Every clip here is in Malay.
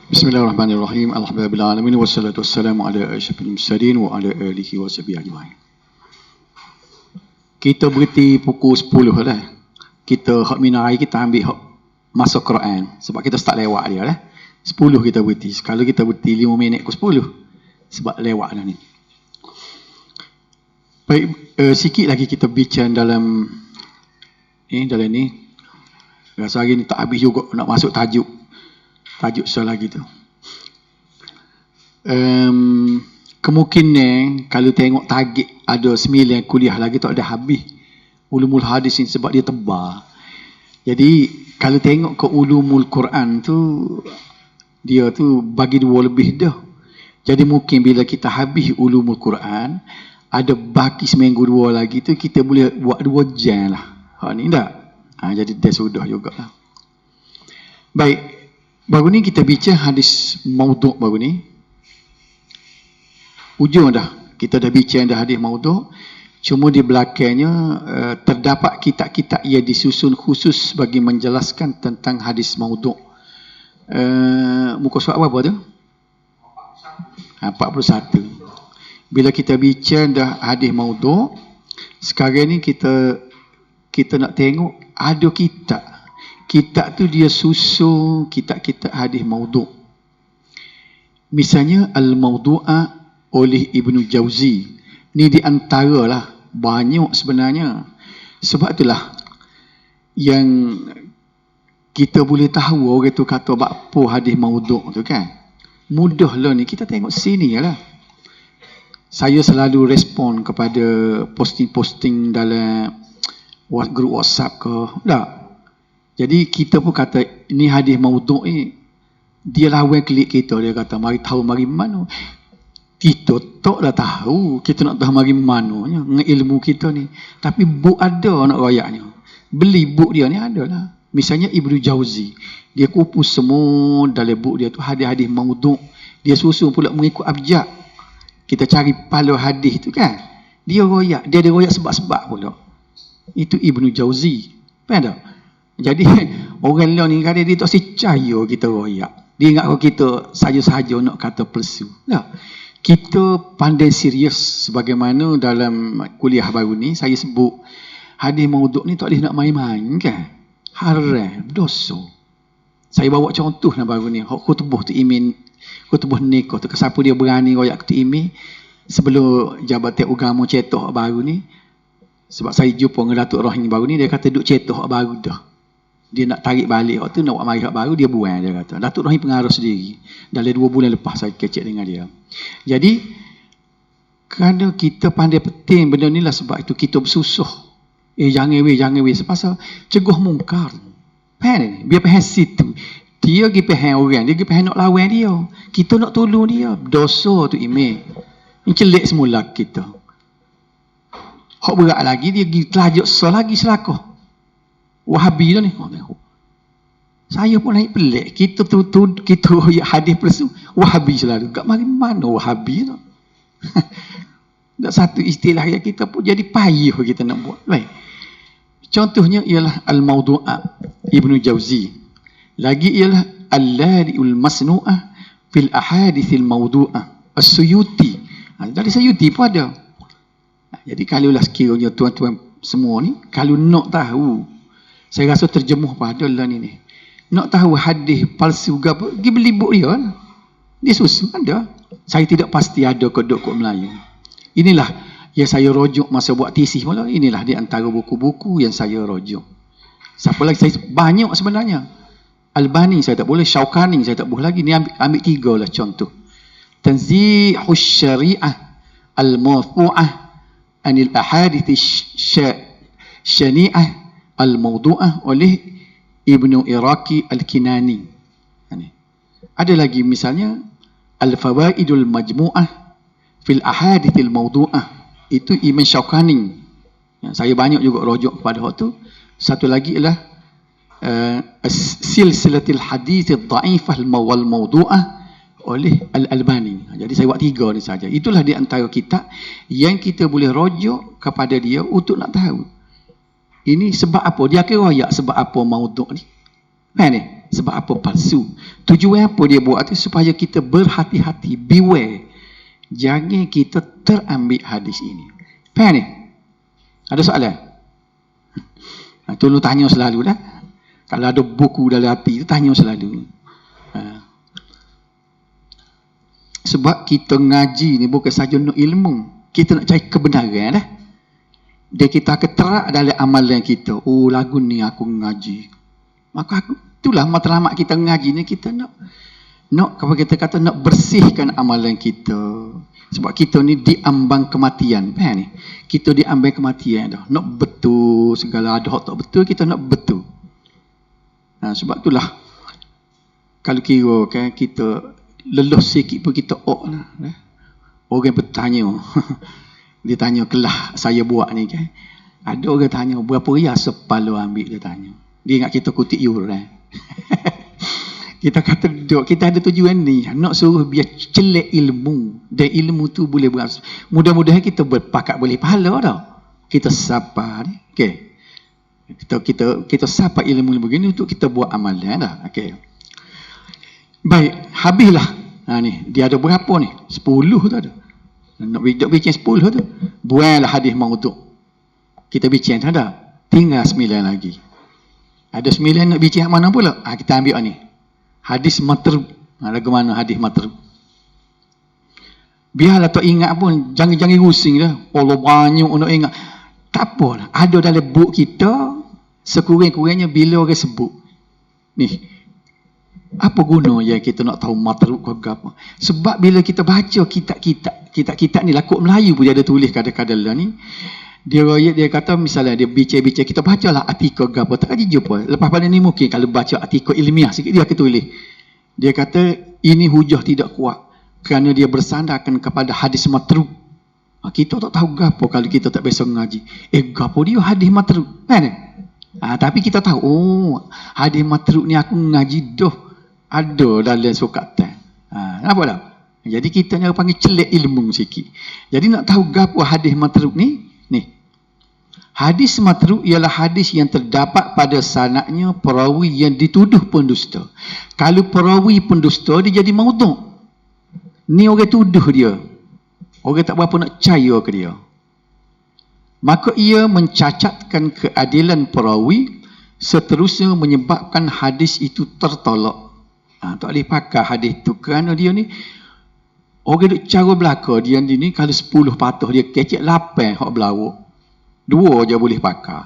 Bismillahirrahmanirrahim. Alhamdulillahirabbil alamin wassalatu wassalamu ala asyrafil mursalin wa ala alihi washabihi ajmain. Kita berhenti pukul 10 lah. Kita hak minai kita ambil hak masuk Quran sebab kita start lewat dia lah. 10 kita berhenti. Kalau kita berhenti 5 minit ke 10 sebab lewat dah ni. Baik, sikit lagi kita bincang dalam ni. Rasa hari ni tak habis juga nak masuk tajuk soal lagi tu. Kemungkinan kalau tengok target ada 9 kuliah lagi tak ada habis ulumul hadis ni sebab dia tebal. Jadi kalau tengok ke ulumul Quran tu dia tu bagi 2 lebih dah. Jadi mungkin bila kita habis ulumul Quran ada baki seminggu 2 lagi tu kita boleh buat 2 jam lah. Ha ni tak? Jadi dia sudah jugalah. Baik. Baru ni kita bincang hadis maudhu' baru ni. Ujung dah. Kita dah bincang dah hadis maudhu'. Cuma di belakangnya terdapat kitab-kitab yang disusun khusus bagi menjelaskan tentang hadis maudhu'. Muka surat berapa tu? 41. Bila kita bincang dah hadis maudhu', sekarang ni kita nak tengok ada kitab. Kitab tu dia susun kitab-kitab hadis maudhu'. Misalnya Al-Mawdu'ah oleh Ibnu Jauzi. Ni di antara lah, banyak sebenarnya. Sebab itulah yang kita boleh tahu orang tu kata apa hadis maudhu' tu kan. Mudah lah ni, kita tengok sini lah. Saya selalu respon kepada posting-posting dalam grup WhatsApp ke. Tak. Jadi kita pun kata ni hadis maudhu' ni dia lawan klik kita, dia kata mari tahu mari mana. Kita tak dah tahu, kita nak tahu mari mananya dengan ilmu kita ni. Tapi buk ada nak royaknya. Beli buk dia ni adalah. Misalnya Ibnu Jauzi, dia kupus semua dalam buk dia tu hadis-hadis maudhu'. Dia susun pula mengikut abjad. Kita cari pala hadis tu kan. Dia royak, dia ada royak sebab-sebab pula. Itu Ibnu Jauzi. Faham tak? Jadi orang lain ni kadang dia tak percaya kita royak. Dia ingat kita saja-saja nak kata palsu. Tak. Kita pandai serius sebagaimana dalam kuliah baru ni saya sebut hadis maudhu' ni tak boleh nak main-main kan. Haram, dosa. Saya bawa contoh lah baru ni. Khutbah tu imin, khutbah nikah tu. Siapa dia berani royak tu imin sebelum Jabatan Agama cetak baru ni. Sebab saya jumpa dengan Datuk Rahim baru ni, dia kata duk cetak baru dah. Dia nak tarik balik waktu nak buat mari hak baru, dia buang, dia kata. Datuk Rahim pengaruh sendiri. Dalam 2 bulan lepas saya kecek dengan dia. Jadi kerana kita pandai penting benda ni lah, sebab itu kita bersusah. Jangan weh. Sepasal cegah mungkar. Faham ni? Biar faham situ. Dia pergi faham orang, dia pergi faham nak lawan dia. Kita nak tolong dia. Dosa tu email. Ini celik semula kita. Hak berat lagi, dia pergi telajak lagi selakah. Wahabi dah ni. Saya pun naik pelik. Kita hadis palsu Wahabi selalu. Kat mana Wahabi tu? Tak satu istilah yang kita pun jadi payah kita nak buat. Baik. Contohnya ialah Al-Mawdu'ah Ibnu Jauzi. Lagi ialah Al-Lari'ul Masnu'ah fil Ahadithil Mawdu'ah As-Suyuti. Dari Suyuti pun ada. Jadi kalau lah sekiranya tuan-tuan semua ni, kalau nak tahu, saya rasa terjemuh pada lah ni. Nak tahu hadis palsu ke apa, pergi beli buku dia lah. Dia susun ada. Saya tidak pasti ada kod-kod Melayu. Inilah yang saya rujuk masa buat tesis mula. Inilah di antara buku-buku yang saya rujuk. Siapa lagi? Saya banyak sebenarnya. Albani saya tak boleh, Syaukani saya tak boleh lagi. Ni ambil 3 lah contoh. Tanzihus Syari'ah Al-Marfu'ah Anil Ahadith Syani'ah Al-Mawdu'ah oleh Ibnu Iraqi Al-Kinani. Ada lagi misalnya Al-Fawaidul Majmu'ah fil Ahadithil Mawdu'ah. Itu Imam Syaukani. Saya banyak juga rujuk pada waktu. Satu lagi ialah Silsilatil Hadithil Dha'ifah wal Mawdu'ah oleh Al-Albani. Jadi saya buat 3 ni saja. Itulah di antara kitab yang kita boleh rujuk kepada dia untuk nak tahu. Ini sebab apa? Dia akan royak sebab apa maudhu' ni. Faham ni? Sebab apa palsu? Tujuan apa dia buat tu? Supaya kita berhati-hati, beware. Jangan kita terambil hadis ini. Faham ni? Ada soalan? Tolong tanya selalu dah. Kalau ada buku dalam hati tu, tanya selalu. Sebab kita ngaji ni bukan saja nak ilmu. Kita nak cari kebenaran dah. Dia kita akan terak dalam amalan kita. Oh, lagu ni aku ngaji. Maka itulah matlamat kita ngaji ni, kita nak kalau kita kata nak bersihkan amalan kita. Sebab kita ni diambang kematian. Faham ni? Kita diambang kematian dah. Nak betul segala, ada hak tak betul, kita nak betul. Sebab itulah kalau kira kan kita leluh sikit pun kita lah. Orang bertanya dia tanya kelah saya buat ni kan. Ada orang tanya berapa rias sepala ambil, dia tanya. Dia ingat kita kutip yuran. Kita kata kita ada tujuan ni nak suruh biar celik ilmu, dan ilmu tu boleh berhasil. Mudah-mudahan kita berpakat boleh pahala dah. Kita sabar ni. Okey. Kita sabar ilmu begini untuk kita buat amalan dah. Okey. Baik, habislah. Ni dia ada berapa ni? 10 tu ada. Nak bincang 10 tu. Buanglah hadis maudhu'. Kita bincang tak ada. Tinggal 9 lagi. Ada 9 nak bincang mana pula? Kita ambil ni. Hadis matrub. Lagu mana hadis matrub? Biarlah tak ingat pun, jangan rusing dah. Allah banyak nak ingat. Tak apalah. Ada dalam buku kita, sekurang-kurangnya bila orang sebut. Ni. Apa guna yang kita nak tahu matrub ke apa? Sebab bila kita baca kitab-kitab ni, lakuk Melayu pun dia ada tulis kadang-kadang lah ni. Dia kata misalnya dia bincang-bincang, kita bacalah artikel ke apa, tak ada jumpa. Lepas pada ni mungkin kalau baca artikel ilmiah sikit dia akan tulis. Dia kata ini hujah tidak kuat kerana dia bersandarkan kepada hadis matrub. Kita tak tahu gapo kalau kita tak biasa ngaji. Gapo dia hadis matrub kan? Tapi kita tahu hadis matrub ni aku ngaji dah ada dalam sukatan. Nampak tak? Jadi kita ni panggil celik ilmu sikit. Jadi nak tahu gapo hadis matrub ni? Hadis matruk ialah hadis yang terdapat pada sanadnya perawi yang dituduh pendusta. Kalau perawi pendusta, dia jadi maudhu'. Ni orang tuduh dia. Orang tak berapa nak percaya ke dia. Maka ia mencacatkan keadilan perawi, seterusnya menyebabkan hadis itu tertolak. Tak boleh pakai hadis itu kerana dia ni orang duk cara belaka. Dia ni kalau 10 patah dia kecek 8 hak belawak. 2 je boleh pakai.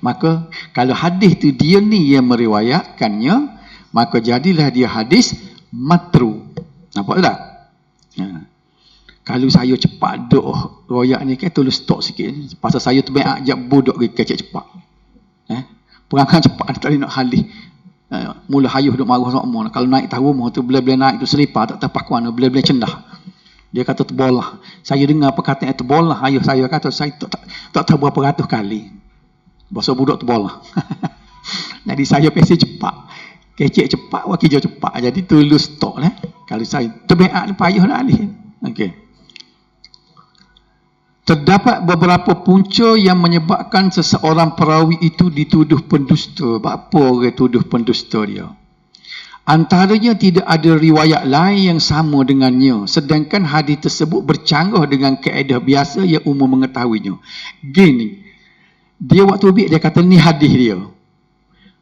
Maka kalau hadis tu dia ni yang meriwayatkannya, maka jadilah dia hadis matru. Nampak tak? Kalau saya cepat duk royak ni kan tolong stop sikit. Pasal saya tu banyak ajak budak kecek cepat. Perangai cepat tak boleh nak halih. Mula hayuh duk marah sama. Kalau naik tahu rumah tu bila-bila naik tu selipar tak tahu pakuan, bila-bila cendah. Dia kata terbolah. Saya dengar perkataan terbolah. Ayah saya kata saya tak tahu berapa ratus kali. Bahasa budak terbolah. Jadi saya pasti cepat. Kecek cepat, wakil cepat. Jadi tulus stop lah. Kalau saya terbaik ni payah nak alih. Okey. Terdapat beberapa punca yang menyebabkan seseorang perawi itu dituduh pendusta. Apa orang tuduh pendusta dia? Antaranya tidak ada riwayat lain yang sama dengannya, sedangkan hadis tersebut bercanggah dengan kaedah biasa yang umum mengetahuinya. Gini, dia waktu ambil dia kata ni hadis dia.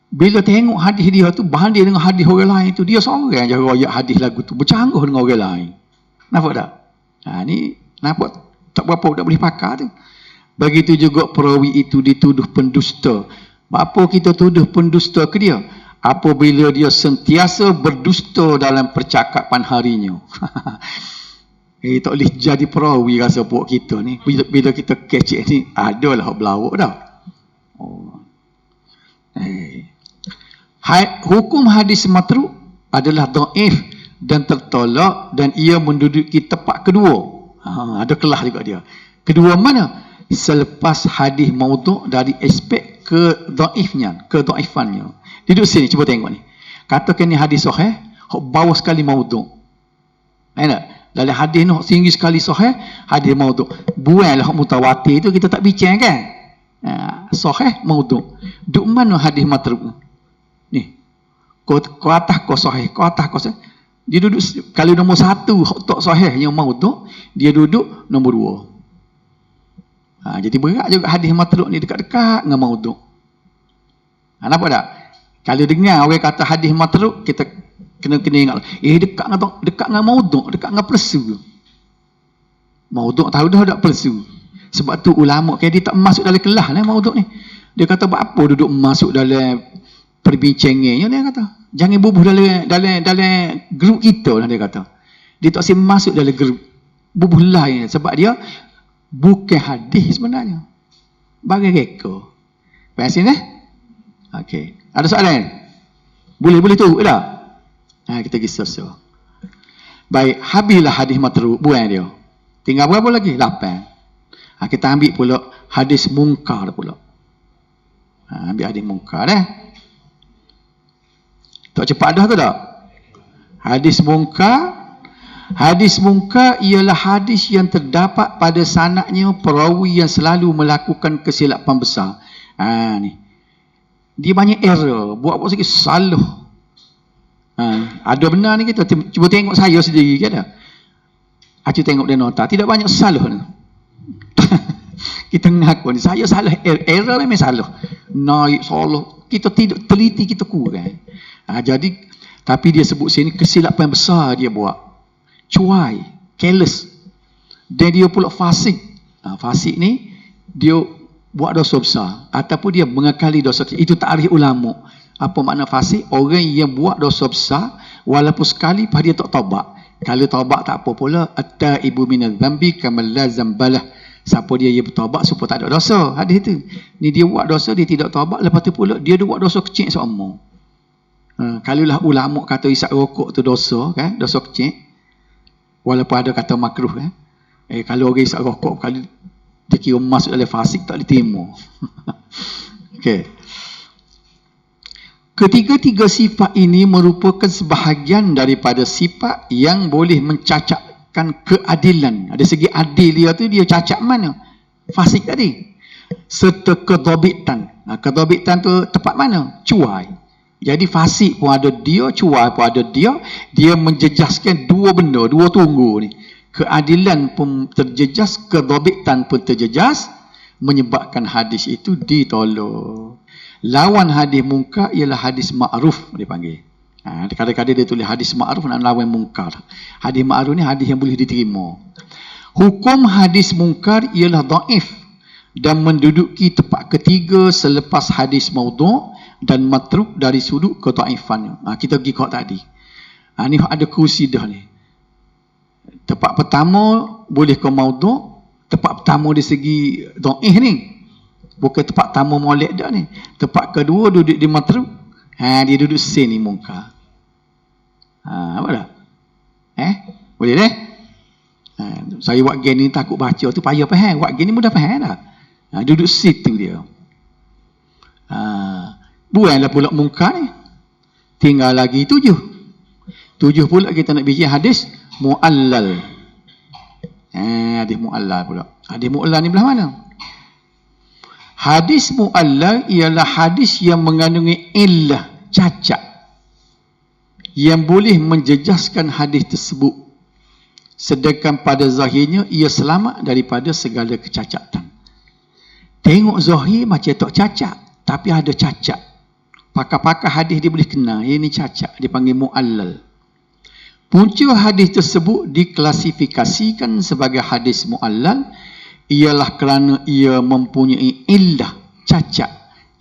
Bila tengok hadis dia tu banding dengan hadis orang lain tu, dia seorang je riwayat hadis lagu tu bercanggah dengan orang lain. Nampak tak? Ni nampak tak berapa tak boleh pakai tu. Begitu juga perawi itu dituduh pendusta. Apa kita tuduh pendusta ke dia? Apabila dia sentiasa berdusta dalam percakapan harinya. Tak boleh jadi perawi rasa puak kita ni. Bila kita kecek ni, adalah belawak dah. Hukum hadis matruk adalah dhaif dan tertolak dan ia menduduki tempat kedua. Ada kelah juga dia. Kedua mana? Selepas hadis maudhu' dari aspek kedhaifannya. Duduk sini, cuba tengok ni. Katakan ni hadis sahih, hak bawah sekali maudhu'. Enak? Dalam hadis ni hak tinggi sekali sahih, hadis maudhu'. Buanglah hak mutawatir tu kita tak bincang kan? Sahih maudhu'. Duk mana hadis matruk? Ni. Kau atas kau sahih, kau atas kau sahih. Dia duduk, kalau nombor 1 tak sahih yang maudhu', dia duduk nombor 2. Jadi berat juga hadis matruk ni, dekat-dekat dengan maudhu'. Nampak tak? Kalau dengar orang kata hadis matruk, kita kena ingat, dekat dengan maudhu', dekat dengan palsu. Maudhu' tahu dah palsu. Sebab tu ulama dia tak masuk dalam kelas lah maudhu' ni. Dia kata buat apa duduk masuk dalam perbincangannya, dia kata. Jangan bubuh dalam grup kita lah, dia kata. Dia tak boleh masuk dalam grup bubuh lain sebab dia bukan hadis sebenarnya. Bagi reka. Faham sini? Okey. Ada soalan? Boleh tu tak? Kita pergi sesuai. Baik, habislah hadis matruk, buang dia. Tinggal berapa lagi? 8. Kita ambil pula hadis mungkar pula. Ambil hadis mungkar tak cepat dah tu tak? Hadis mungkar ialah hadis yang terdapat pada sanadnya perawi yang selalu melakukan kesilapan besar. Ni. Dia banyak error, buat sikit salah. Ada benar ni kita cuba tengok saya sendiri ke ada. Aku tengok dia nota, tidak banyak salah ni. Kita mengaku ni saya salah, error memang salah. Naik salah, kita tidak teliti, kita kurang. Jadi tapi dia sebut sini kesilapan besar dia buat. Cuai, careless. Dan dia pula fasik. Fasik ni dia buat dosa besar ataupun dia mengakali dosa kecil. Itu takrif ulama. Apa makna fasik? Orang yang buat dosa besar walaupun sekali dia tak taubat. Kalau taubat tak apa pula, at-taibu minadz-dzambi kamal la dzambalah. Siapa dia yang bertaubat supaya tak ada dosa. Hadis itu. Ni dia buat dosa, dia tidak taubat, lepas tu pula dia buat dosa kecil seumur. Kalaulah ulama kata isap rokok tu dosa kan, dosa kecil. Walaupun ada kata makruh kan. Kalau orang isap rokok kalau dia kira masuk dalam fasik tak diterima. Okey. Ketiga-tiga sifat ini merupakan sebahagian daripada sifat yang boleh mencacatkan keadilan. Ada segi adil dia tu, dia cacat mana? Fasik tadi. Serta kedobitan. Kedobitan tu tepat mana? Cuai. Jadi fasik pun ada dia, cuai pun ada dia. Dia menjejaskan dua benda, dua tunggu ni. Keadilan pun terjejas, kedobitan pun terjejas, menyebabkan hadis itu ditolak. Lawan hadis mungkar ialah hadis ma'ruf dipanggil. Kadang-kadang dia tulis hadis ma'ruf nak lawan mungkar. Hadis ma'ruf ni hadis yang boleh diterima. Hukum hadis mungkar ialah dhaif dan menduduki tempat ketiga selepas hadis maudhu' dan matruk dari sudut kedhaifannya. Kita pergi kau tadi. Ni ada kursi dah ni. Tempat pertama boleh kau maudhu', tempat pertama di segi dhaif ni. Bukan tempat pertama molek dah ni. Tempat kedua duduk di matruk. Dia duduk sini mungkar. Apa dah? Boleh dah? Saya buat gen ni takut baca tu payah faham. Buat gen ni mudah faham dah. Duduk situ dia. Buanglah pula mungkar ni. Tinggal lagi 7 pula kita nak bincang hadis mu'allal. Hadis mu'allal pula. Hadis mu'allal ni belah mana? Hadis mu'allal ialah hadis yang mengandungi illah, cacat, yang boleh menjejaskan hadis tersebut. Sedangkan pada zahirnya ia selamat daripada segala kecacatan. Tengok zahir macam tak cacat, tapi ada cacat. Pakar-pakar hadis dia boleh kenal, ini cacat, dipanggil mu'allal. Punca hadis tersebut diklasifikasikan sebagai hadis mu'allal ialah kerana ia mempunyai illah, cacat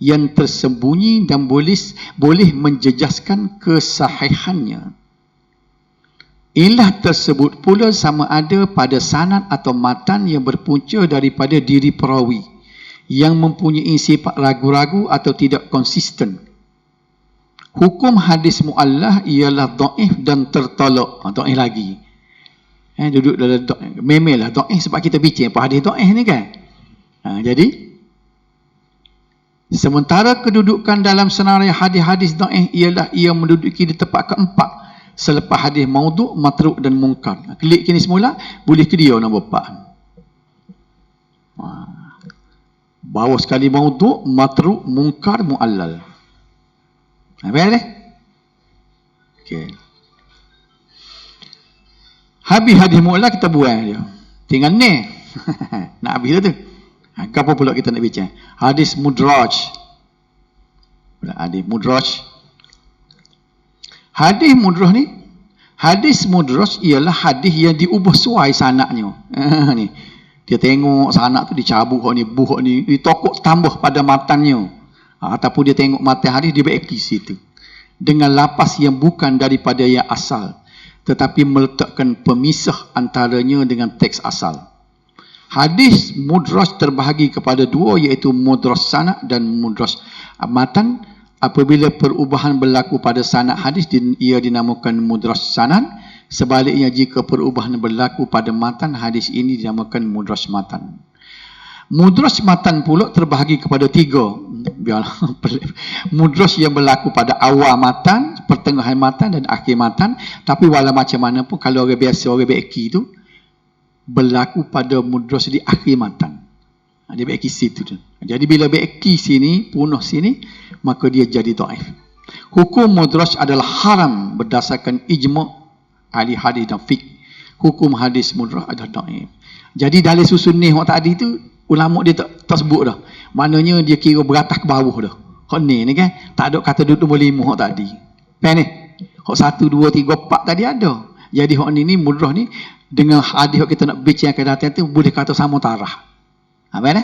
yang tersembunyi dan boleh menjejaskan kesahihannya. Illah tersebut pula sama ada pada sanad atau matan yang berpunca daripada diri perawi yang mempunyai sifat ragu-ragu atau tidak konsisten. Hukum hadis mu'allah ialah dhaif dan tertolak. Dhaif lagi. Duduk dalam memelah dhaif sebab kita bincang apa hadis dhaif ni kan. Jadi sementara kedudukan dalam senarai hadis-hadis dhaif ialah ia menduduki di tempat keempat selepas hadis maudhu', matruk dan mungkar. Klik kini semula boleh ke dia nombor 4. Bawah sekali maudhu', matruk, mungkar, mu'allal. Baik dah. Okey. Habis hadis mu'allaq kita buang dia. Tinggal ni. Nak habis dah tu. Apa pula kita nak bincang? Hadis mudraj. Hadis mudraj. Hadis mudraj ni, hadis mudraj ialah hadis yang diubah suai sanaknya. Ni. Dia tengok sanak tu dicabut hak ni, buh hak ni, ditokok tambah pada matannya. Ataupun dia tengok matan hadis dia baiki situ. Dengan lapas yang bukan daripada yang asal, tetapi meletakkan pemisah antaranya dengan teks asal. Hadis mudraj terbahagi kepada dua, iaitu mudraj sanak dan mudraj matan. Apabila perubahan berlaku pada sanak hadis, ia dinamakan mudraj sanan. Sebaliknya, jika perubahan berlaku pada matan hadis, ini dinamakan mudraj matan. Mudraj matan pula terbahagi kepada tiga. Mudraj yang berlaku pada awal matan, pertengahan matan dan akhir matan. Tapi walau macam mana pun, kalau orang biasa, orang beki tu berlaku pada mudraj di akhir matan. Dia beki situ tu. Jadi bila beki sini, punah sini, maka dia jadi dhaif. Hukum mudraj adalah haram berdasarkan ijma' ahli hadis dan fiqh. Hukum hadis mudraj adalah dhaif. Jadi dalam susun ni hak tadi tu, ulama dia tak sebut dah. Maknanya dia kira beratas ke bawah dah. Hak ni kan, tak ada kata duduk nombor 5 hak tadi. Kan ni? Hak 1, 2, 3, 4 tadi ada. Jadi hak ni mudraj ni, dengan hadis hak kita nak bincang akan datang tu, boleh kata sama tarah. Apa ni?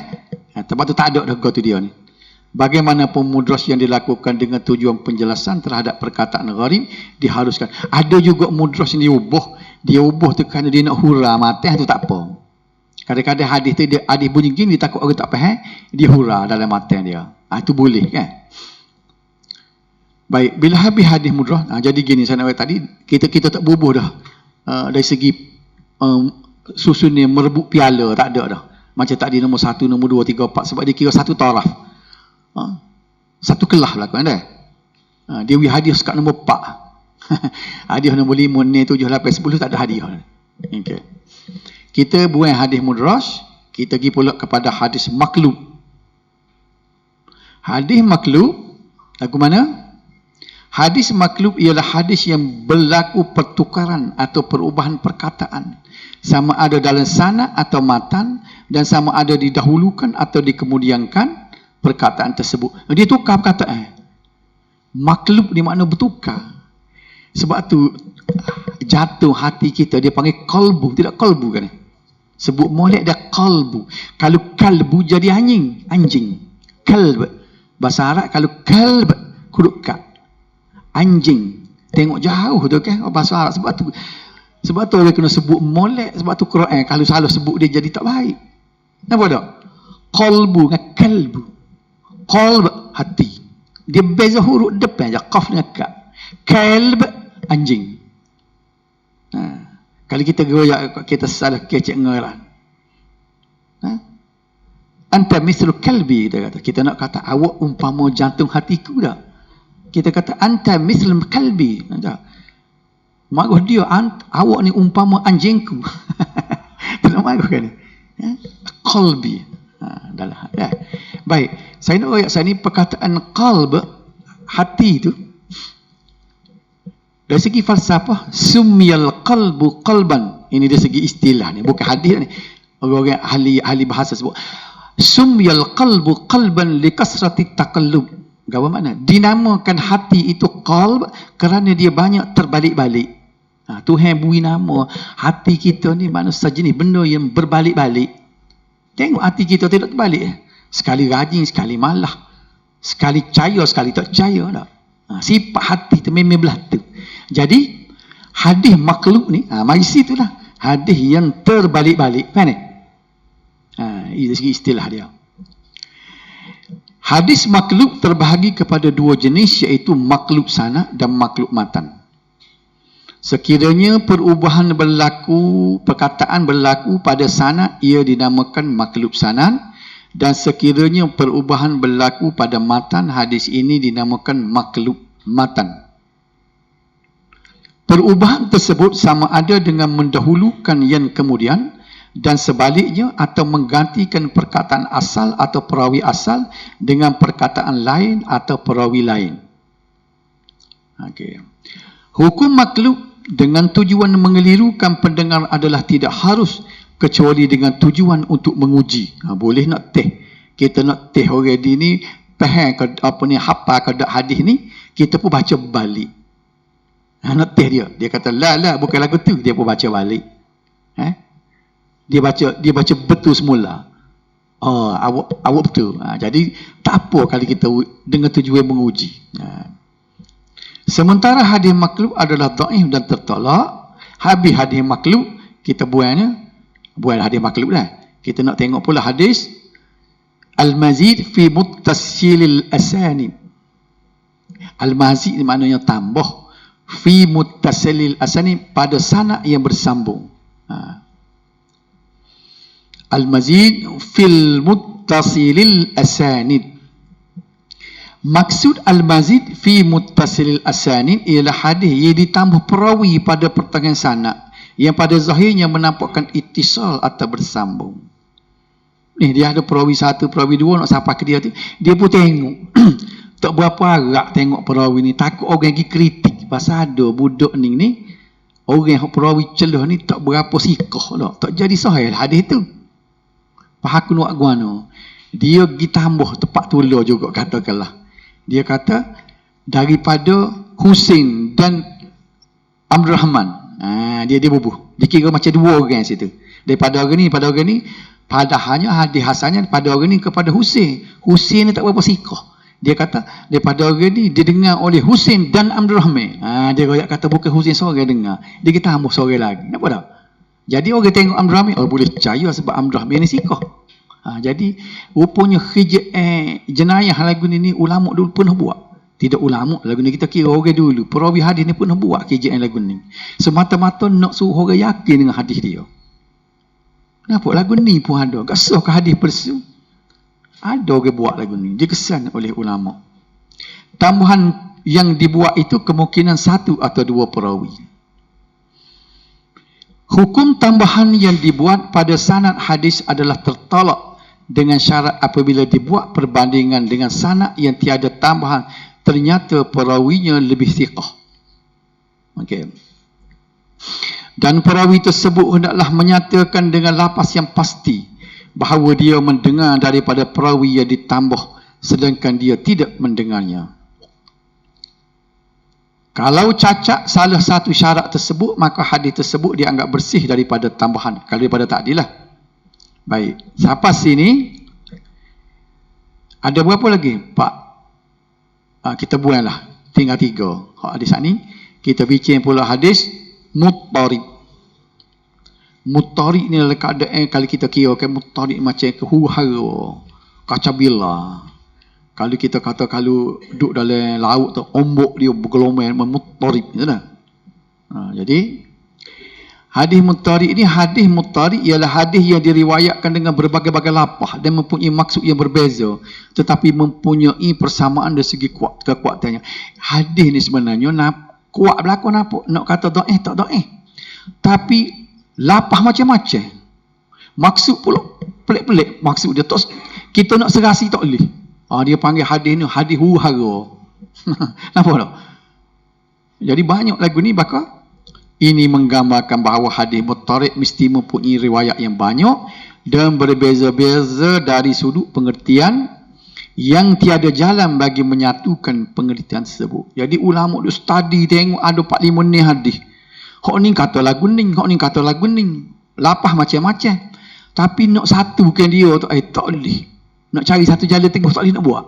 Tempat tu tak ada dah tu dia ni. Bagaimanapun mudraj yang dilakukan dengan tujuan penjelasan terhadap perkataan gharib diharuskan. Ada juga mudraj yang diubah tu kerana dia nak hura matan tu tak apa. Kadang-kadang hadis tu dia hadis bunyi gini, dia takut orang tak faham, dia hura dalam matan dia. Itu boleh kan? Baik, bila habis hadis mudraj, jadi gini saya nak kata tadi, kita tak bubuh dah. Dari segi susun ni merebut piala tak ada dah. Macam tadi nombor 1, nombor 2, 3, 4, sebab dia kira satu taraf. Satu kelah berlaku kan? Dia beri hadiah kat nombor 4. Hadiah nombor 5, 6, 7, 8, 10 tak ada hadiah. Okay. Kita buang hadis mudraj, kita pergi pula kepada hadis maklub. Hadis maklub lagu mana? Hadis maklub ialah hadis yang berlaku pertukaran atau perubahan perkataan, sama ada dalam sanad atau matan, dan sama ada didahulukan atau dikemudiankan perkataan tersebut. Dia tukar perkataan. Maklub ni makna bertukar. Sebab tu jatuh hati kita, dia panggil qalbu, tidak qalbu kan? Sebut molek dia qalbu. Kalau kalbu jadi anjing. Kalb. Bahasa Arab kalau kalb huruf ka. Anjing. Tengok jauh tu kan bahasa Arab. Sebab tu orang kena sebut molek, sebab tu Quran kalau salah sebut dia jadi tak baik. Nampak tak? Qalbu dengan kalbu. Qalb hati. Dia beza huruf depan je, qaf dengan ka. Kalb anjing. Kalau kita goyak, kita salah kecek ngeran. Anta mislu kalbi, dia kata. Kita nak kata awak umpama jantung hatiku dah. Kita kata anta mislu kalbi. Maksud dia awak ni umpama anjingku. Tidak maksud kan? Qalbi. Baik, saya nak goyak saya ni perkataan qalb, hati tu. Dari segi falsafah, sumiyal qalbu qalban. Ini dari segi istilah ni, bukan hadis ni. Orang-orang ahli bahasa sebut sumiyal qalbu qalban likasrati taqallub. Apa makna? Dinamakan hati itu qalb kerana dia banyak terbalik-balik. Tuhan beri nama hati kita ni manusia jenis benda yang berbalik-balik. Tengok hati kita tidak terbalik. Sekali rajin, sekali malah. Sekali percaya, sekali tak percaya. Sifat hati tu memang belah tu. Jadi hadis makhluk ni, mari situlah hadis yang terbalik-balik. Faham ni? Ini segi istilah dia. Hadis makhluk terbahagi kepada dua jenis, iaitu makhluk sanad dan makhluk matan. Sekiranya perubahan berlaku, perkataan berlaku pada sanad, ia dinamakan makhluk sanad, dan sekiranya perubahan berlaku pada matan, hadis ini dinamakan makhluk matan. Perubahan tersebut sama ada dengan mendahulukan yang kemudian dan sebaliknya, atau menggantikan perkataan asal atau perawi asal dengan perkataan lain atau perawi lain. Okey. Hukum maklub dengan tujuan mengelirukan pendengar adalah tidak harus kecuali dengan tujuan untuk menguji. Boleh nak teh. Kita nak teh orang di ni faham ke apa ni, hafal ke dak hadis ni, kita pun baca balik. Nak teh dia kata la bukan lagu tu, dia pun baca balik. Dia baca betul semula. Awak betul. Jadi tak apa kalau kita dengan tujuan menguji. Sementara hadis maklub adalah dhaif dan tertolak. Habis hadis maklub, kita buang hadis maklub dah. Kita nak tengok pula hadis al-mazid fi muttasilil asanid. Al-mazid maknanya tambah, fi muttasilil asanid, pada sanad yang bersambung. Al-mazid fil muttasilil asanid. Maksud al-mazid fi muttasilil asanid ialah hadis yang ditambah perawi pada pertengahan sanad yang pada zahirnya menampakkan ittisal atau bersambung. Ni dia ada perawi 1, perawi 2 nak sampai ke dia tu, dia pun tengok. Tak berapa harap tengok perawi ni, takut orang pergi kritik. Pasal ada budak ni orang yang perawi celah ni tak berapa sikoh dah. Tak jadi sahih hadis tu. Faham aku nak guano. Dia pergi tambah tepat tulah juga katakanlah. Dia kata daripada Husin dan Abdul Rahman. Dia bubuh. Dikira macam dua orang situ. Daripada orang ni, padahalnya hadis hasannya pada orang ni kepada Husin. Husin ni tak berapa sikoh. Dia kata daripada orang ni dia dengar oleh Husin dan Abdul Rahman. Dia royak kata bukan Husin seorang dengar. Dia kita tambah seorang lagi. Nampak tak? Jadi orang tengok Abdul Rahman, boleh percaya sebab Abdul Rahman ni sikoh. Jadi rupanya jenayah lagu ni ulama dulu pernah buat. Tidak ulama lagu ni, kita kira orang dulu perawi hadis ni pernah buat kerjaan lagu ni semata-mata nak suruh orang yakin dengan hadis dia. Nampak lagu ni pun ada kesah ke hadis palsu, ada orang buat lagu ni, dikesan oleh ulama. Tambahan yang dibuat itu kemungkinan 1 atau 2 perawi. Hukum tambahan yang dibuat pada sanad hadis adalah tertolak dengan syarat apabila dibuat perbandingan dengan sanad yang tiada tambahan, ternyata perawinya lebih thiqah. Okey. Dan perawi tersebut hendaklah menyatakan dengan lafaz yang pasti bahawa dia mendengar daripada perawi yang ditambah sedangkan dia tidak mendengarnya. Kalau cacat salah satu syarat tersebut, maka hadis tersebut dianggap bersih daripada tambahan. Kalau daripada ta'dil lah. Baik. Sampai sini ada berapa lagi? 4. Kita buanglah. Tinggal 3. Hadis ni kita bincang pula hadis muttarid. Muttarid ni adalah keadaan kalau kita kira kan muttarid macam kehuhara, kacabila. Kalau kita kata kalau duduk dalam laut tu ombak dia bergelombang muttarid gitu dah. Jadi hadis muttarid ialah hadis yang diriwayatkan dengan berbagai-bagai lafaz dan mempunyai maksud yang berbeza tetapi mempunyai persamaan dari segi kekuatannya. Hadis ni sebenarnya kuat berlaku nak kata dhaif tak dhaif. Tapi lafaz macam-macam. Maksud pula pelik-pelik maksud dia tak, kita nak serasi tak boleh. Dia panggil hadis ni hadis huhara. Nampak tak? Jadi banyak lagu ni bakal ini menggambarkan bahawa hadis muttarid mesti mempunyai riwayat yang banyak dan berbeza-beza dari sudut pengertian yang tiada jalan bagi menyatukan pengertian tersebut. Jadi ulama duk study tengok ada 4-5 ni hadis. Hak ni kata lagu ni, hak ni kata lagu ni. Lapah macam-macam. Tapi nak satukan dia tu tak boleh. Nak cari satu jalan tengah tak boleh nak buat.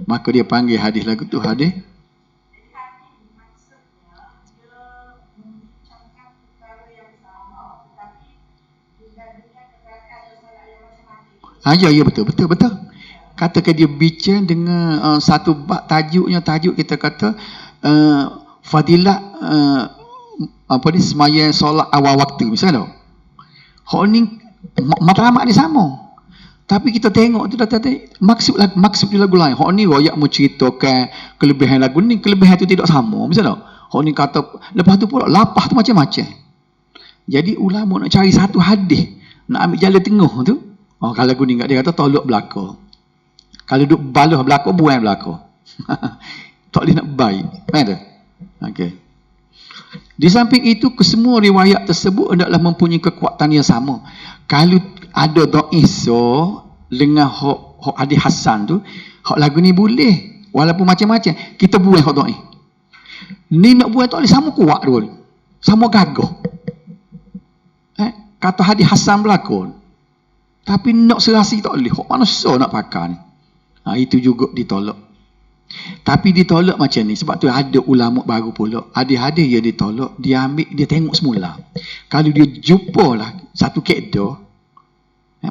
Maka dia panggil hadis lagu tu hadis. Ya betul. Katakan dia bincang dengan satu bab tajuk kita kata fadilah sembahyang solat awal waktu misalnya. Hak ni matlamat ni sama. Tapi kita tengok tu maksud dia lagu lain. Hak ni royak menceritakan kelebihan lagu ni, kelebihan tu tidak sama misalnya. Hak ni kata lepas tu pula lapah tu macam-macam. Jadi ulama nak cari satu hadis, nak ambil jalan tengah tu. Kalau lagu ni dia kata tolak belaka. Kalau duk balah belaka, buang belaka. Tak boleh nak baik. Kan tu? Okey. Di samping itu, kesemua riwayat tersebut adalah mempunyai kekuatan yang sama. Kalau ada dhaif dengan hak hadis hasan tu, hak lagu ni boleh. Walaupun macam-macam, kita buat hak dhaif. Ni nak buat tak boleh, sama kuat dua ni. Sama gagah. Kata hadis hasan berlakon. Tapi nak serasi tak boleh. Hak manusia nak pakai ni. Itu juga ditolak. Tapi ditolak macam ni. Sebab tu ada ulama baru pula. Hadis-hadis dia ditolak. Dia ambil, dia tengok semula. Kalau dia jumpa lah satu kaedah.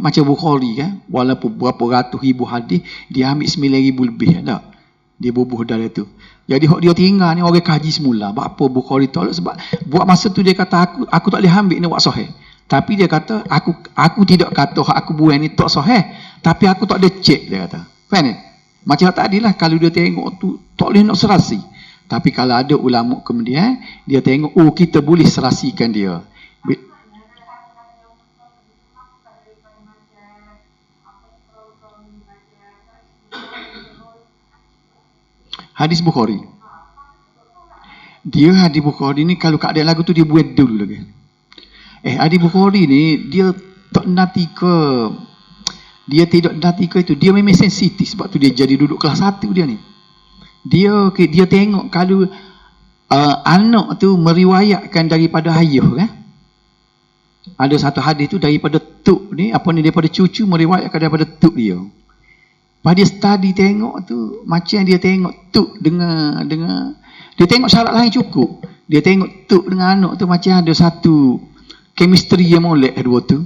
Macam Bukhari kan. Walaupun berapa ratus ribu hadis. Dia ambil 9,000 lebih. Tak? Dia bubuh dari tu. Jadi hak dia tinggal ni orang kaji semula. Apa Bukhari tolak? Sebab buat masa tu dia kata aku tak boleh ambil ni buat sahih. Tapi dia kata aku tidak kata hak aku buat ni tak sahih. Tapi aku tak ada cek, dia kata. Faham ni? Macam tadi lah, kalau dia tengok tu tak boleh nak serasi. Tapi kalau ada ulama kemudian dia tengok, oh kita boleh serasikan dia. Hadis Bukhari. Dia hadis Bukhari ni kalau keadaan lagu tu dia buat dulu lagi. Hadis Bukhari ni dia tak nanti ke, dia tidak nanti ke itu. Dia memang sensitif, sebab tu dia jadi duduk kelas 1 dia ni. Dia tengok kalau anak tu meriwayatkan daripada ayah kan. Ada satu hadis tu daripada tok ni, daripada cucu meriwayatkan daripada tok dia. Pada dia study tengok tu, macam dia tengok tok dengan dia tengok syarat lain cukup. Dia tengok tok dengan anak tu macam ada satu chemistry yang molek dua tu.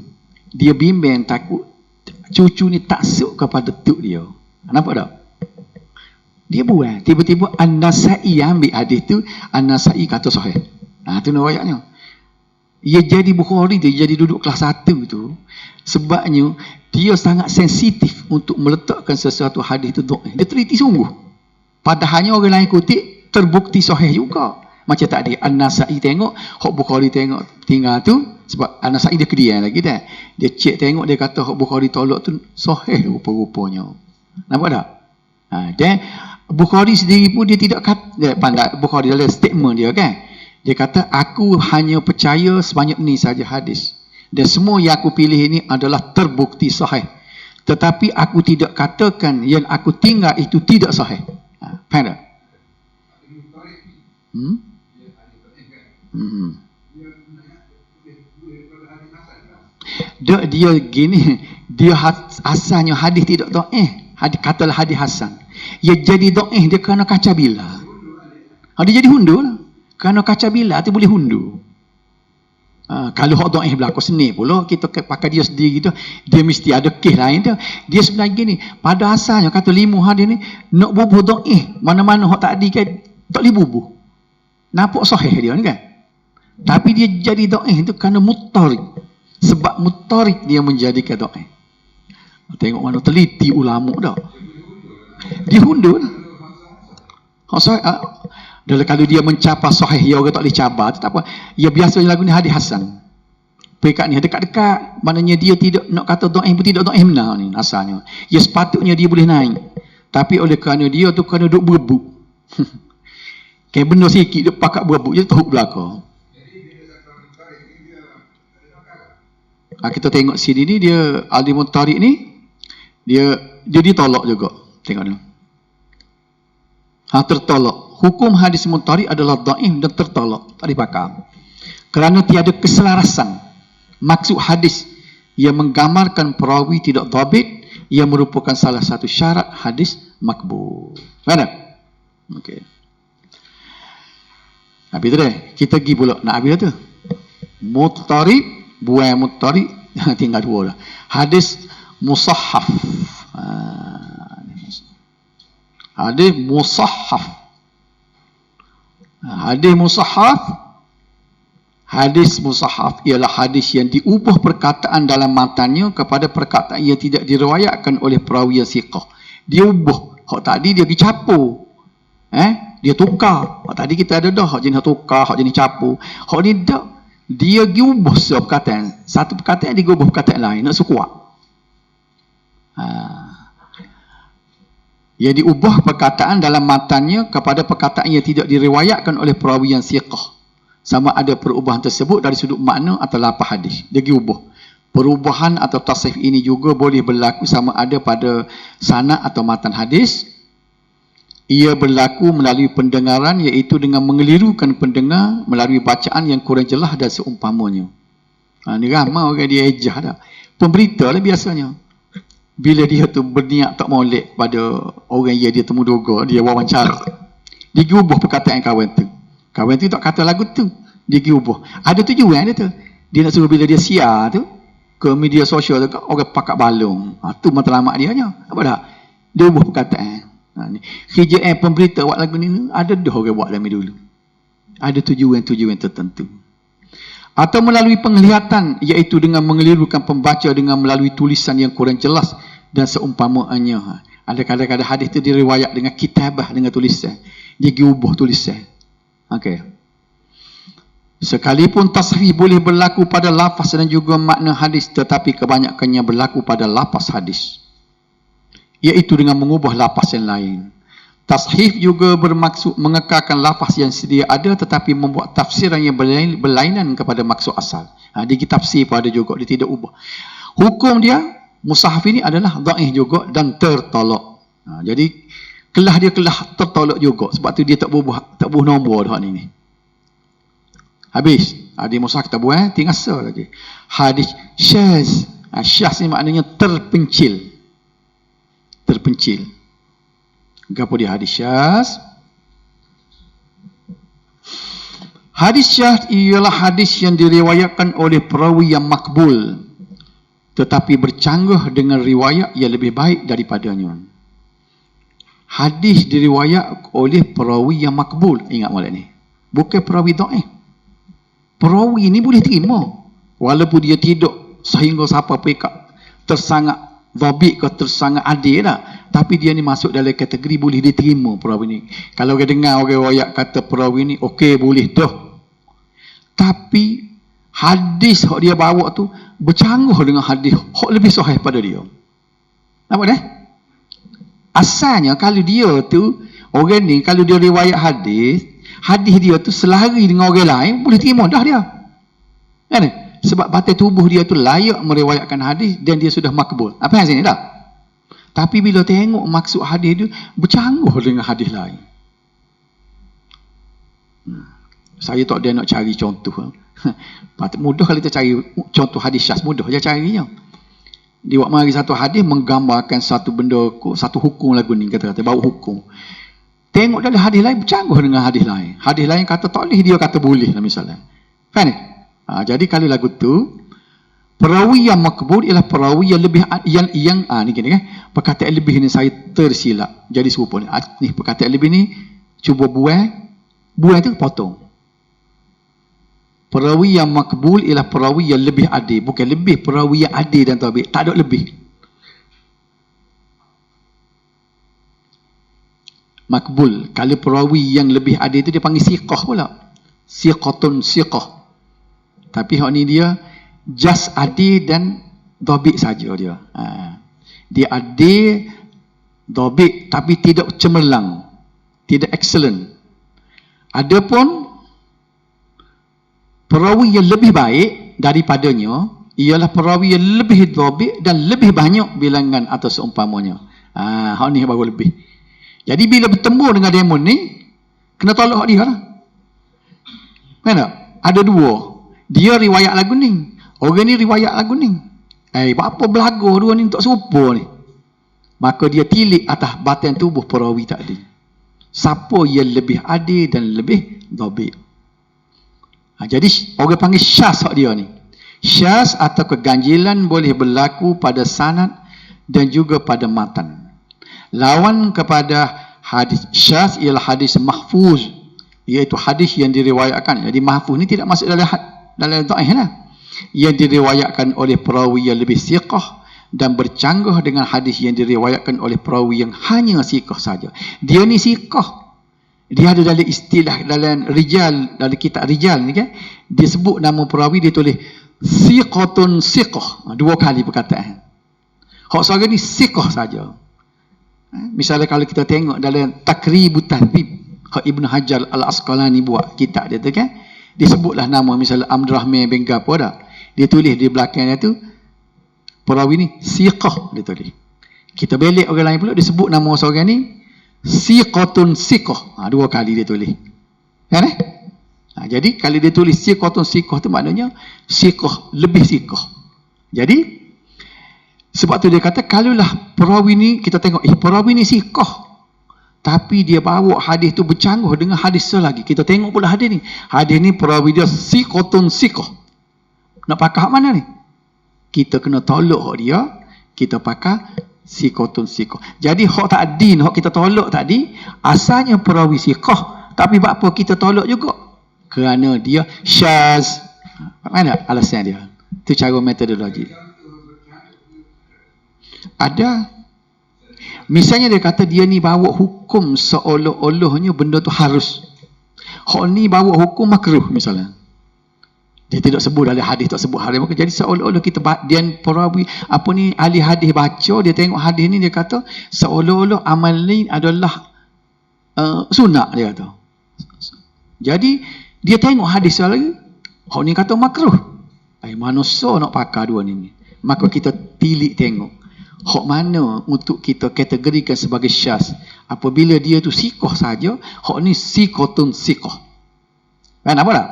Dia bimbang takut cucu ni taksub kepada tok dia. Nampak tak? Dia buat. Tiba-tiba An-Nasai ambil hadis tu, An-Nasai kata sahih. Tu riwayatnya. Ia jadi Bukhari tu, jadi duduk kelas 1 tu. Sebabnya dia sangat sensitif untuk meletakkan sesuatu hadis tu dhaif. Dia teliti sungguh. Padahalnya orang lain kutip terbukti sahih juga. Macam tadi An-Nasai tengok, hak Bukhari tengok tinggal tu, sebab An-Nasai dia kedian lagi dah. Dia cek tengok, dia kata hak Bukhari tolak tu sahih rupa-rupanya. Nampak tak? Dan Bukhari sendiri pun dia tidak kata, pandai Bukhari dalam statement dia kan. Dia kata aku hanya percaya sebanyak ni saja hadis. Dan semua yang aku pilih ini adalah terbukti sahih. Tetapi aku tidak katakan yang aku tinggal itu tidak sahih. Faham tak? Dia gini, dia asalnya hadis tidak dhaif. Katalah hadis hasan. Ia jadi dhaif dia kerana kaca bila. Dia jadi hundur lah. Kerana kaca bila tu boleh hundur. Kalau hak dhaif berlaku seni pula kita pakai dia sendiri gitu, dia mesti ada kes lain tu. Dia sebenarnya gini, pada asalnya kata 5 hadis ni nak bubuh dhaif, mana-mana hak tadi kan tak boleh bubuh. Nampak sahih dia ni kan. Tapi dia jadi dhaif tu kerana muttarid. Sebab muttarid dia menjadikan dhaif. Tengok mana teliti ulama dah. Dia hundur. Dalam kalau dia mencapai sahih, ya orang tak boleh cabar, tak apa. Ya biasanya lagu ni hadis hasan. Pekat ni dekat-dekat, maknanya dia tidak nak kata dhaif pun tidak dhaif benar ni asalnya. Ya sepatutnya dia boleh naik. Tapi oleh kerana dia tu kena duk berebut. Kayak benda sikit dia pakat berebut, dia teruk belakang. Kita tengok sini ni dia Al-Imam Tariq ni dia ditolak juga. Tengok ni. Tertolak. Hukum hadis muttari adalah dhaif dan tertolak. Tak dipakai. Kerana tiada keselarasan. Maksud hadis yang menggambarkan perawi tidak dhabit, yang merupakan salah satu syarat hadis makbul. Faham tak? Okey. Habis tu deh. Kita pergi pula. Nak habis tu. Muttari, buai muttari, tinggal 2 dah. Hadis musahhaf. Hadis musahhaf. Hadis musahhaf ialah hadis yang diubah perkataan dalam matannya kepada perkataan yang tidak diriwayatkan oleh perawi yang siqah. Dia ubah. Hak tadi dia pergi capu. Dia tukar. Hak tadi kita ada dah hak jenis tukar, hak jenis capu. Hak ni tak. Dia pergi ubah sebuah perkataan. Satu perkataan dia ubah perkataan lain. Nak sekuat. Ia diubah perkataan dalam matannya kepada perkataan yang tidak diriwayatkan oleh perawi yang siqah. sama ada perubahan tersebut dari sudut makna atau lafaz hadis. Dia pergi ubah. Perubahan atau tasrif ini juga boleh berlaku sama ada pada sanad atau matan hadis. Ia berlaku melalui pendengaran, iaitu dengan mengelirukan pendengar melalui bacaan yang kurang jelas dan seumpamanya. Ni ramai orang dia ejah dah. Pemberita lah biasanya. Bila dia tu berniat tak molek pada orang yang dia temu doga, dia wawancara. Dia pergi ubah perkataan kawan tu. Kawan tu tak kata lagu tu. Dia pergi ubah. Ada tujuan dia tu. Dia nak suruh bila dia siar tu ke media sosial tu, orang pakat balung. Tu matlamat dia nya. Apa dah? Dia ubah perkataan. KJM pemberita buat lagu ni ada dah orang buat dalam dulu. Ada tujuan-tujuan tertentu. Atau melalui penglihatan, iaitu dengan mengelirukan pembaca dengan melalui tulisan yang kurang jelas dan seumpamanya. Ada kadang-kadang hadis tu diriwayat dengan kitabah, dengan tulisan. Dia pergi ubah tulisan. Okey. Sekalipun tasrif boleh berlaku pada lafaz dan juga makna hadis, tetapi kebanyakannya berlaku pada lafaz hadis, iaitu dengan mengubah lafaz yang lain. Tasrif juga bermaksud mengekalkan lafaz yang sedia ada tetapi membuat tafsiran yang berlainan kepada maksud asal. Dia tafsir pada juga, dia tidak ubah. Hukum dia, mushaf ini adalah dhaif juga dan tertolak. Jadi kelah dia kelah tertolak juga, sebab tu dia tak bubuh nombor dah ni. Habis. Di mushaf kita buat, tinggal lagi. Hadis syaz. Syaz ni maknanya terpencil. Terpencil. Apa dia hadis syaz? Hadis syaz ialah hadis yang diriwayatkan oleh perawi yang makbul, tetapi bercanggah dengan riwayat yang lebih baik daripadanya. Hadis diriwayat oleh perawi yang makbul. Ingat molek ni. Bukan perawi dhaif. Perawi ni boleh terima. Walaupun dia tidak sehingga siapa pekak tersangat dhabit ke tersangat adil dah. Tapi dia ni masuk dalam kategori boleh diterima perawi ni. Kalau kita dengar orang riwayat kata perawi ni, okey boleh dah. Tapi hadis yang dia bawa tu bercanggah dengan hadis yang lebih sahih pada dia. Nampak dah? Asalnya kalau dia tu, orang ni kalau dia riwayat hadis dia tu selari dengan orang lain, boleh terima dah dia. Kan? Sebab batin tubuh dia tu layak meriwayatkan hadis dan dia sudah makbul. Apa yang sini dah? Tapi bila tengok maksud hadis dia bercanggah dengan hadis lain. Saya tak ada nak cari contoh. Mudah kalau kita cari contoh hadis syaz, mudah je carinya. Dia buat mari satu hadis menggambarkan satu benda, satu hukum lagu ni, kata-kata bawa hukum. Tengok dalam hadis lain bercanggah dengan hadis lain. Hadis lain kata tak boleh, dia kata boleh lah misalnya. Kan? Jadi kalau lagu tu perawi yang makbul ialah perawi yang lebih ni gini kan. Perkataan lebih ni saya tersilap. Jadi serupa ni. Ni perkataan lebih ni cuba buai tu potong. Perawi yang makbul ialah perawi yang lebih adil, bukan lebih perawi yang adil dan tabi'in. Tak ada lebih. Makbul, kalau perawi yang lebih adil itu dia panggil siqah pula. Siqatun siqah. Tapi hak ni dia just adil dan dhabit saja dia. Dia adil, dhabit tapi tidak cemerlang, tidak excellent. Adapun perawi yang lebih baik daripadanya ialah perawi yang lebih dhabit dan lebih banyak bilangan atau seumpamanya. Hak ni baru lebih. Jadi bila bertemu dengan demon ni, kena tolak hak dia lah. Kan tak? Ada dua. Dia riwayat lagu ni, orang ni riwayat lagu ni. Apa belagu dua ni tak serupa ni. Maka dia tilik atas batin tubuh perawi tadi. Siapa yang lebih adil dan lebih dhabit. Jadi orang panggil syaz hak dia ni. Syaz atau keganjilan boleh berlaku pada sanad dan juga pada matan. Lawan kepada hadis syaz ialah hadis mahfuz, iaitu hadis yang diriwayatkan. Jadi mahfuz ni tidak masuk dalam dhaif lah. Yang diriwayatkan oleh perawi yang lebih siqah dan bercanggah dengan hadis yang diriwayatkan oleh perawi yang hanya siqah saja. Dia ni siqah. Dia ada dalam istilah dalam rijal, dalam kitab rijal ni kan, dia sebut nama perawi, dia tulis siqatun siqah. Dua kali perkataan. Hak seorang ni siqah saja. Misalnya kalau kita tengok dalam Takribut Tahdzib, Ibn Hajar Al-Asqalani buat kitab dia tu kan, Disebutlah nama misalnya Abdul Rahman bin Gapo dah. Dia tulis di belakangnya tu perawi ni siqah dia tulis. Kita belik orang lain pula disebut nama seorang ni siqatun siqah. Dua kali dia tulis. Kan eh? Jadi kalau dia tulis siqatun siqah tu maknanya siqah, lebih siqah. Jadi sebab tu dia kata kalaulah perawi ni kita tengok perawi ni siqah tapi dia bawa hadis tu bercanggah dengan hadis selagi. Kita tengok pula hadis ni. Hadis ni perawi dia siqatun siqah. Nak pakai hak mana ni? Kita kena tolak dia, kita pakai siqatun siqah. Jadi hak tadi, hak kita tolak tadi, asalnya perawi siqah, tapi apa kita tolak juga? Kerana dia syaz. Mana alasan dia? Itu cara metodologi. Ada. Misalnya dia kata dia ni bawa hukum seolah-olahnya benda tu harus. Hak ni bawa hukum makruh misalnya. Dia tidak sebut dalam hadis, tak sebut hadis. Jadi seolah-olah kita dia perawi ahli hadis baca, dia tengok hadis ni dia kata seolah-olah amal ni adalah sunat dia kata. Jadi dia tengok hadis lagi, hak ni kata makruh. Manusia nak pakai dua ni. Maka kita tilik tengok hak mana untuk kita kategorikan sebagai syaz. Apabila dia tu siqah saja, hak ni siqatun siqah. Kan apa tak?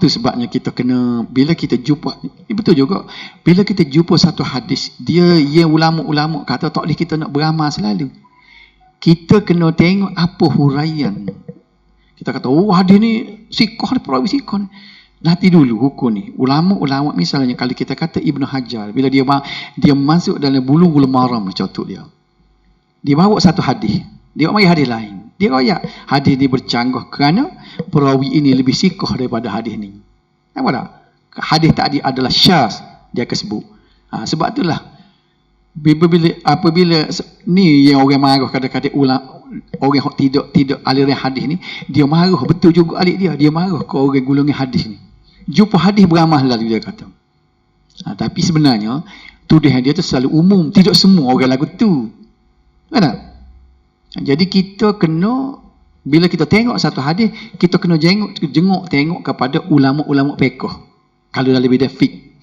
Tu sebabnya kita kena, bila kita jumpa, betul juga, bila kita jumpa satu hadis, dia ulama-ulama kata tak boleh kita nak beramal selalu. Kita kena tengok apa huraian. Kita kata, hadis ni siqah ni, perawi siqah ni. Nanti dulu hukum ni. Ulama-ulama misalnya, kalau kita kata Ibn Hajar, bila dia masuk dalam Bulughul Maram, contoh dia. Dia bawa satu hadis. Dia bagi hadis lain. Dia royak. Hadis ni bercanggah kerana perawi ini lebih siqah daripada hadis ni. Nampak tak? Hadis tadi adalah syaz. Dia akan sebut. Sebab itulah. Apabila ni yang orang marah kadang-kadang orang yang tidak aliran hadis ni, dia marah betul juga alik dia. Dia marah ke orang golongan hadis ni. Jumpa hadis beramal lalu dia kata. Tapi sebenarnya tuduhan dia tu selalu umum. Tidak semua orang lagu tu. Kan tak? Jadi kita kena, bila kita tengok satu hadis, kita kena jenguk tengok kepada ulama-ulama fiqh. Kalau dalam bidang fiqh.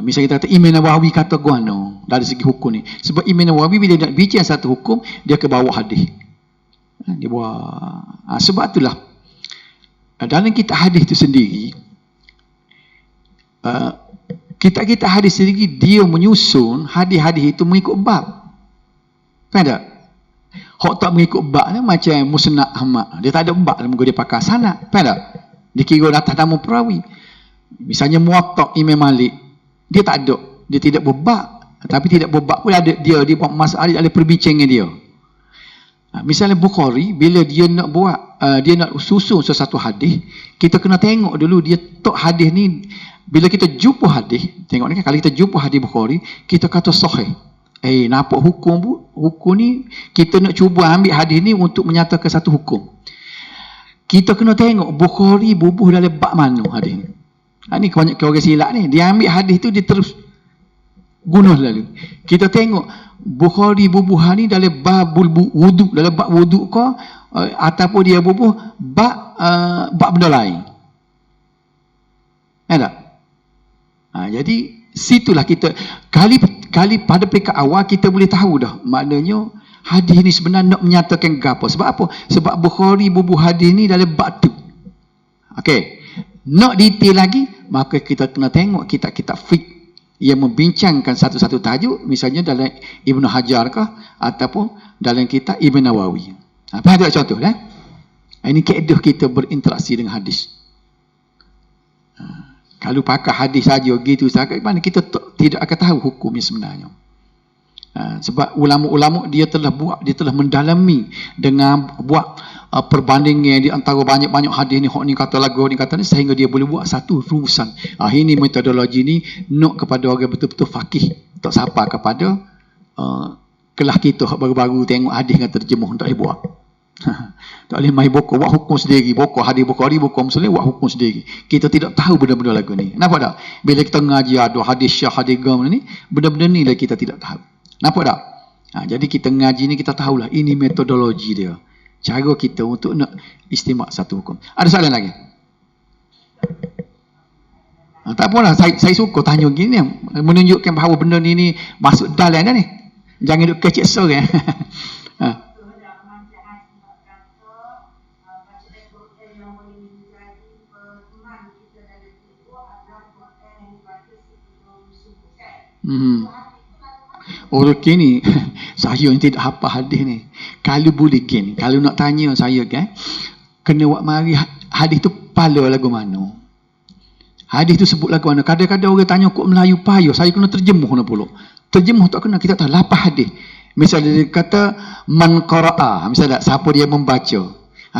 Misalnya kita kata Imam Nawawi kata guano dari segi hukum ni. Sebab Imam Nawawi bila nak bincang satu hukum, dia ke bawah hadis. Dia buat. Sebab itulah dalam kitab hadis itu sendiri, kitab-kitab hadis sendiri dia menyusun hadis-hadis itu mengikut bab. Kan tak? Hak tak mengikut bab ni macam Musnad Ahmad. Dia tak ada bab dalam dia pakai sanad. Kan tak? Dia kira atas nama perawi. Misalnya Muwatta Imam Malik, dia tak ada. Dia tidak berbab. Tapi tidak berbab pun ada dia buat masalah, ada perbincangan dia. Misalnya Bukhari, bila dia nak buat, dia nak susun sesuatu hadis, kita kena tengok dulu dia tok hadis ni. Bila kita jumpa hadis, tengok ni kan, kalau kita jumpa hadis Bukhari, kita kata sahih. Nampak hukum ni, kita nak cuba ambil hadis ni untuk menyatakan satu hukum. Kita kena tengok Bukhari bubuh dalam bab mana hadis ni. Ni banyak orang silap ni. Dia ambil hadis tu, dia terus guna lalu. Kita tengok Bukhari bubuh ni dalam babul wudu, dalam bab wudu ke, ataupun dia bubuh bab benda lain. Tak? Jadi situlah kita kali pada peringkat awal kita boleh tahu dah maknanya hadis ni sebenarnya nak menyatakan gapo. Sebab apa? Sebab Bukhari bubuh hadis ni dalam bab tu. Okey. Nak detail lagi, maka kita kena tengok kitab-kitab fiqh yang membincangkan satu-satu tajuk, misalnya dalam Ibn Hajar kah ataupun dalam kitab Ibn Nawawi. Apa ada contoh Ini kaedah kita berinteraksi dengan hadis. Kalau pakai hadis saja gitu saja, mana kita tidak akan tahu hukumnya sebenarnya. Sebab ulama-ulama dia telah mendalami dengan buat perbandingan di antara banyak-banyak hadis ni, hak ni kata lagu ni kata ni, sehingga dia boleh buat satu rumusan. Ini metodologi ni nak kepada orang betul-betul faqih, tak sampai kepada kelas kita baru-baru tengok hadis dengan terjemah tak boleh buat. Tak boleh main bokor, buat hukum sendiri. Bokor, hadis Bukhari, bokor Muslim, buat hukum sendiri. Kita tidak tahu benda-benda lagu ni. Nampak tak? Bila kita ngaji ada hadis syah, hadis gam ni, benda-benda ni lah kita tidak tahu. Nampak tak? Jadi kita ngaji ni kita tahulah ini metodologi dia. Cara kita untuk nak istimak satu hukum. Ada soalan lagi? Tak apalah, saya suka tanya gini, menunjukkan bahawa benda ni masuk dalam dah ni. Jangan duk kecek sorang. Okey ni, saya ni tidak hafal hadis ni. Kalau boleh gini, kalau nak tanya saya kan, kena buat mari hadis tu pala lagu mana? Hadis tu sebut lagu mana? Kadang-kadang orang tanya kok Melayu payah, saya kena terjemuh nak pula. Terjemuh tak kena, kita tahu lapar hadis. Misalnya dia kata man qara'a, misalnya siapa dia membaca.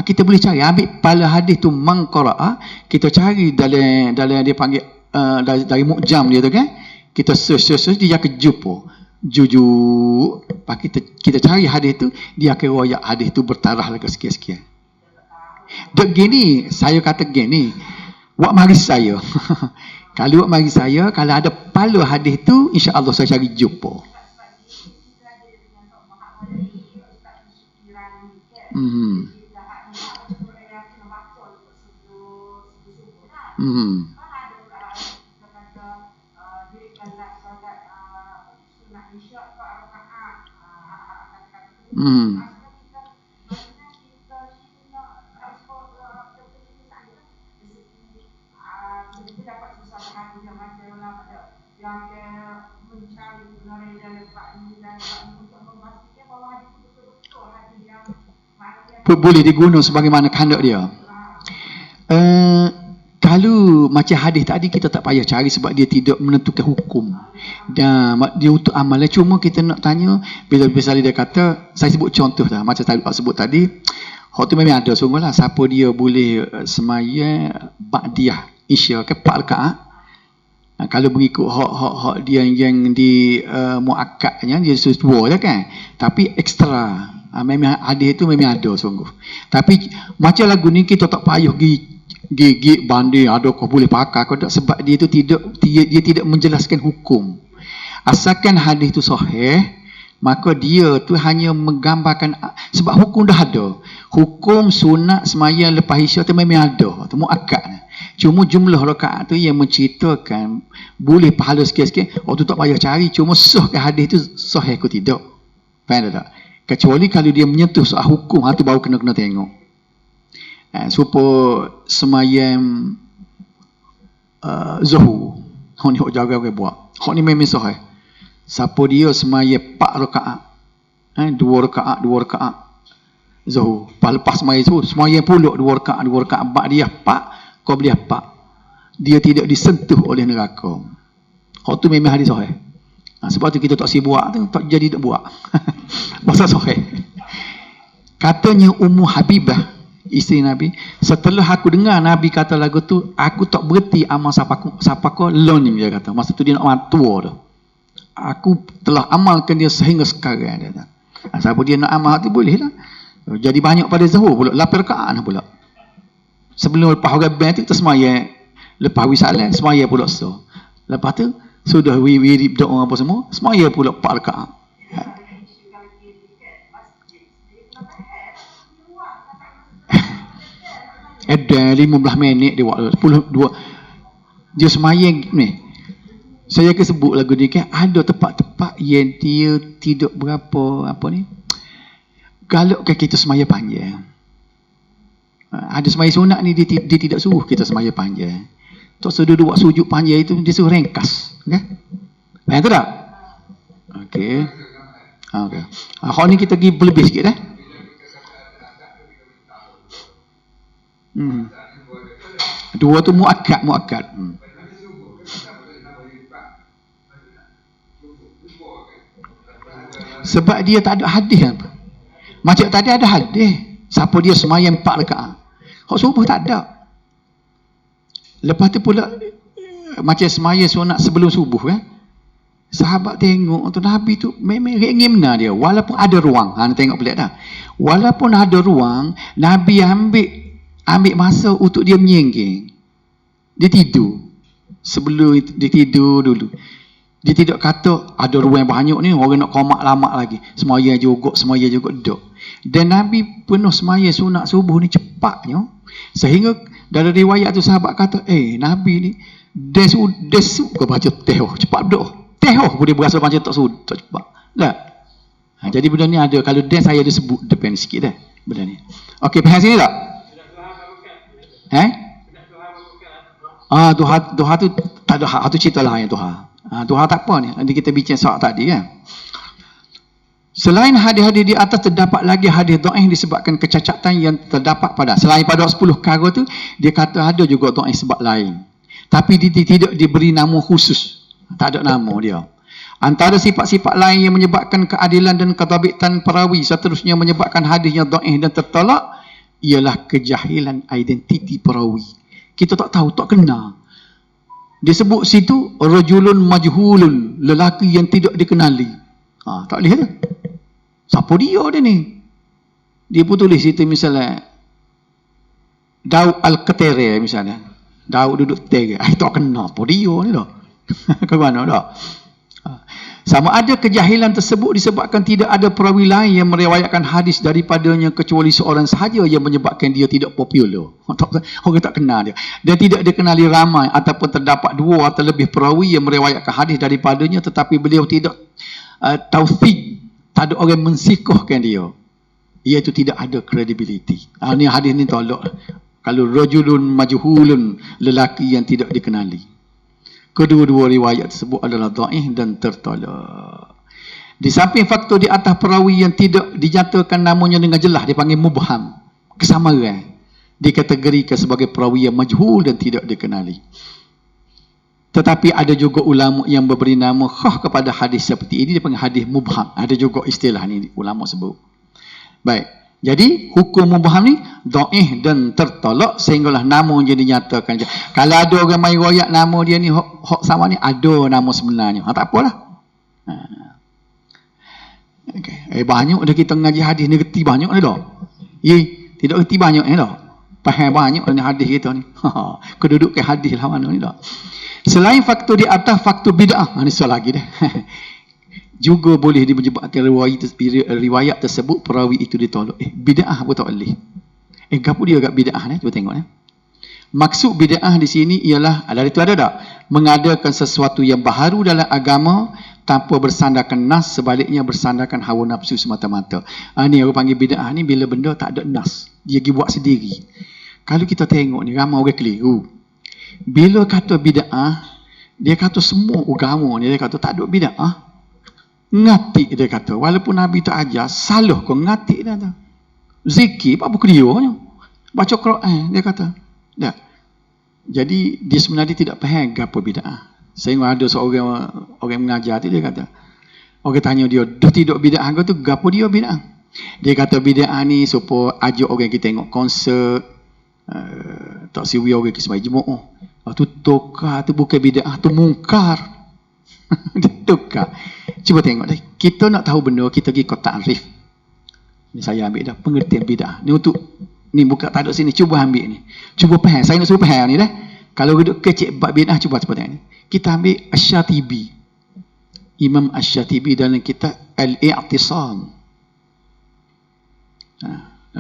Kita boleh cari, ambil pala hadis tu man qara'a, kita cari dalam dia panggil dari mu'jam dia tu kan. Kita search dia akan jumpa. Jujur, kita cari hadis tu, dia akan royak hadis tu bertarah lagi sekian-sekian. Dek gini, saya kata gini, buat mari saya. Kalau buat mari saya, kalau ada pala hadis tu, insya-Allah saya cari jumpa. Boleh diguna sebagaimana kehendak dia. Kalau macam hadis tadi kita tak payah cari sebab dia tidak menentukan hukum. Dan dia untuk amalan. Cuma kita nak tanya, bila dia kata, saya sebut contoh dah, macam saya sebut tadi, hak tu memang ada sungguh lah. Siapa dia boleh semaya ba'diyah isya ke 4 rakaat. Kalau mengikut hak dia yang di muakkadnya, dia sesuai je kan. Tapi ekstra. Memang hadis itu memang ada sungguh. Tapi macam lagu ni kita tak payah gigit banding adakah boleh pakai kau tak, sebab dia tidak menjelaskan hukum. Asalkan hadis itu sahih, maka dia tu hanya menggambarkan, sebab hukum dah ada. Hukum sunat sembahyang lepas isyak tu memang ada, tu muakkad. Cuma jumlah rakaat tu yang menceritakan boleh pahala sikit-sikit, tu tak payah cari, cuma sahkan hadis tu sahih ke tidak. Faham tak? Kecuali kalau dia menyentuh soal hukum, tu baru kena tengok. Supaya semayang Zuhur, hak ni hak jaga orang buat. Hak ni memang sahih. Siapa dia semayang 4 rakaat, 2 rakaat Zuhur. Lepas semayang Zuhur, semayang pula 2 rakaat bak dia 4, kau boleh 4. Dia tidak disentuh oleh neraka. Hak tu memang hadis sahih. Sebab tu kita tak sibuk buat tu, tak jadi tak buat. Pasal sahih. Katanya Ummu Habibah, isteri Nabi, setelah aku dengar Nabi kata lagu tu, aku tak berhenti amal siapa learning, dia kata. Masa tu dia nak amal tua tu. Aku telah amalkan dia sehingga sekarang, dia kata. Siapa dia nak amal tu boleh lah. Jadi banyak pada Zuhur pula, 8 rakaat pula. Sebelum lepas orang band tu, kita semayang. Lepas wisalah, semayang pula so. Lepas tu, sudah wirid doa apa semua, semayang pula 4 rakaat. Ada 15 minit dia buat 10 dia semayang ni. Saya akan sebut lagu ni kan, ada tempat-tempat yang dia tidak berapa apa ni, galakkan kita semayang panjang. Ada semayang sunat ni dia tidak suruh kita semayang panjang. Tak suruh buat sujud panjang itu, dia suruh ringkas. Okay? Faham tak? Okey. Okey. Hak ni kita pergi lebih sikit dah. Dua tu muakkad. Sebab dia tak ada hadis apa. Macam tadi ada hadis, siapa dia semayang 4 rakaat. Hak subuh tak ada. Lepas tu pula macam semayang sunat sebelum subuh kan. Sahabat tengok tu Nabi tu memang ngimna dia walaupun ada ruang. Tengok pelik dah. Walaupun ada ruang, Nabi ambil masa untuk dia menyingging. Dia tidur. Sebelum dia tidur dulu. Dia tidak kata ada ruang banyak ni, orang nak komak lama lagi. Semaya juga duduk. Dan Nabi penuh semaya sunat subuh ni cepatnya. Sehingga dalam riwayat tu sahabat kata, Nabi ni desu ke baca tehoh, cepat duduk. Tehoh boleh berasa macam tak cepat. Tak? Jadi benda ni ada. Kalau dia saya ada sebut depan sikit dah. Benda ni. Okey, faham sini tak? Tuhan tu tak ada hak. Tu cerita lah yang Tuhan. Tuhan tak apa ni. Nanti kita bincang soal tadi kan. Selain hadis-hadis di atas, terdapat lagi hadis dhaif disebabkan kecacatan yang terdapat pada. Selain pada 10 perkara tu, dia kata ada juga dhaif sebab lain. Tapi dia tidak diberi nama khusus. Tak ada nama dia. Antara sifat-sifat lain yang menyebabkan keadilan dan ketabitan perawi seterusnya menyebabkan hadis yang dhaif dan tertolak ialah kejahilan identiti perawi. Kita tak tahu, tak kenal. Dia sebut situ rajulun majhulun, lelaki yang tidak dikenali. Tak lihat tu. Siapa dia ni? Dia pun tulis situ misalnya Daud Al-Qatiri misalnya. Daud duduk tega. Tak kenal apa dia ni dah. Ke mana dah? Sama ada kejahilan tersebut disebabkan tidak ada perawi lain yang meriwayatkan hadis daripadanya kecuali seorang sahaja yang menyebabkan dia tidak popular. Orang tak kenal dia. Dan tidak dikenali ramai ataupun terdapat 2 atau lebih perawi yang meriwayatkan hadis daripadanya tetapi beliau tidak taufiq. Tak ada orang mensikuhkan dia. Iaitu tidak ada credibility. Ni hadis ni tolak. Kalau rajulun majhulun, lelaki yang tidak dikenali. Kedua-dua riwayat tersebut adalah dhaif dan tertolak. Di samping faktor di atas perawi yang tidak dinyatakan namanya dengan jelas dipanggil mubham, kesamaran, dikategorikan sebagai perawi yang majhul dan tidak dikenali. Tetapi ada juga ulama yang memberi nama khas kepada hadis seperti ini dipanggil hadis mubham. Ada juga istilah ni ulama sebut. Baik. Jadi hukum mubham ni dhaif dan tertolak sehinggalah nama yang dinyatakan. Kalau ada orang mai royak nama dia ni hak sama ni ada nama sebenarnya. Tak apalah. Okey. Banyak dah kita ngaji hadis ni reti banyak dah. Tidak reti banyak dah. Faham banyak ni hadis kita ni. Kedudukan hadis lah mana ni dah. Selain faktor di atas, faktor bid'ah. Ni soal lagi dah. Juga boleh menyebabkan riwayat tersebut perawi itu ditolak. Bid'ah apa tak boleh? Gapo dia agak bid'ah ni? Cuba tengok ni. Maksud bid'ah di sini ialah, dari itu ada tak? Mengadakan sesuatu yang baharu dalam agama tanpa bersandarkan nas, sebaliknya bersandarkan hawa nafsu semata-mata. Ni orang panggil bid'ah ni bila benda tak ada nas. Dia pergi buat sendiri. Kalau kita tengok ni ramai orang keliru. Bila kata bid'ah, dia kata semua agama ni dia kata tak ada bid'ah. Ngatik dia kata. Walaupun Nabi tak ajar, salah kau ngatik dia kata. Zikir, apa kelirunya? Baca Quran, dia kata. Tak. Jadi, dia sebenarnya tidak faham apa bid'ah. Sehingga ada seorang orang mengajar tu, dia kata. Orang tanya dia tidak bid'ah kau tu, apa dia bid'ah? Dia kata bid'ah ni supaya ajak orang kita tengok konsert, tak siwi orang ke sembahyang Jumaat. Tu tukar, tu bukan bid'ah, tu mungkar. Dia tukar. Cuba tengok dah. Kita nak tahu benda, kita pergi kotak arif. Ni saya ambil dah pengertian bid'ah. Ni untuk ni buka tak ada sini, cuba ambil ni. Cuba faham. Saya nak suruh faham ni dah. Kalau duduk kecil bab bid'ah, cuba tengok ni. Kita ambil Asy-Syatibi. Imam Asy-Syatibi dalam kitab Al-I'tisam.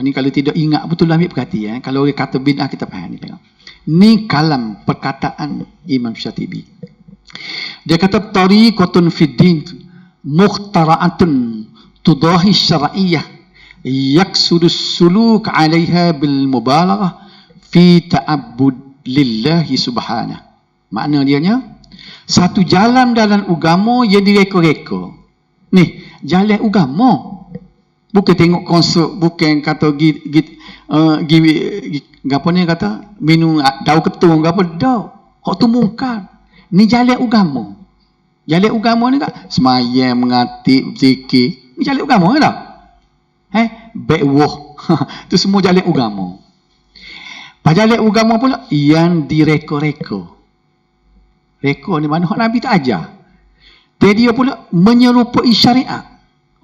Ni kalau tidak ingat betul ambil perhatian. Kalau orang kata bid'ah kita faham ni tengok. Ni kalam perkataan Imam Syatibi. Dia kata tariqatun fid din mukhtara'atun tudahi syar'iyyah yaksudu suluk 'alaiha bil mubalaghah fi ta'abbud lillahi subhanahu. Makna dianya satu jalan dalam agama yang direka-reka. Ni jalan agama. Bukan tengok konsert, bukan kata apa ni kata minum daun ketung apa dah. Hak tu mungkar. Ni jalan agama. Jalan agama ni tak semayang, mengatik, zikir. Ni jalan agama ke tak? Baikwah. Tu semua jalan agama. Pada jalan agama pula yang direka-reka. Reka ni mana hak Nabi tak ajar. Dia pula menyerupai syariat.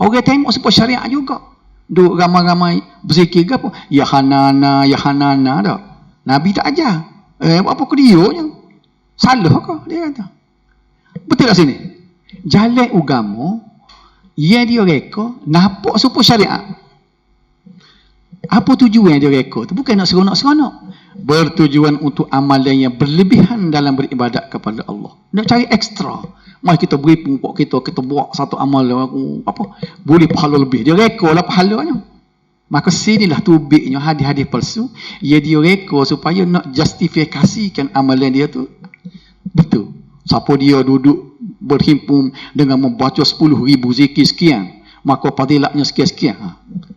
Orang tengok sebab syariat juga. Duk ramai-ramai berzikir ke apa? Ya Hanana dah. Nabi tak ajar. Apa ke dia je? Salah ke? Dia kata. Betul tak sini? Jalan agama, yang dia reka, nampak supaya syariat. Apa tujuan dia reka? Itu bukan nak seronok-seronok. Bertujuan untuk amalan yang berlebihan dalam beribadat kepada Allah. Nak cari ekstra. Mari kita beri pungpok kita buat satu amalan apa? Boleh pahala lebih. Dia reka lah pahalanya. Maka sinilah tubiknya hadis-hadis palsu. Dia reka supaya nak justifikasikan amalan dia tu betul. Siapa dia duduk berhimpun dengan membaca 10,000 zikir sekian, maka fadilatnya sekian-sekian.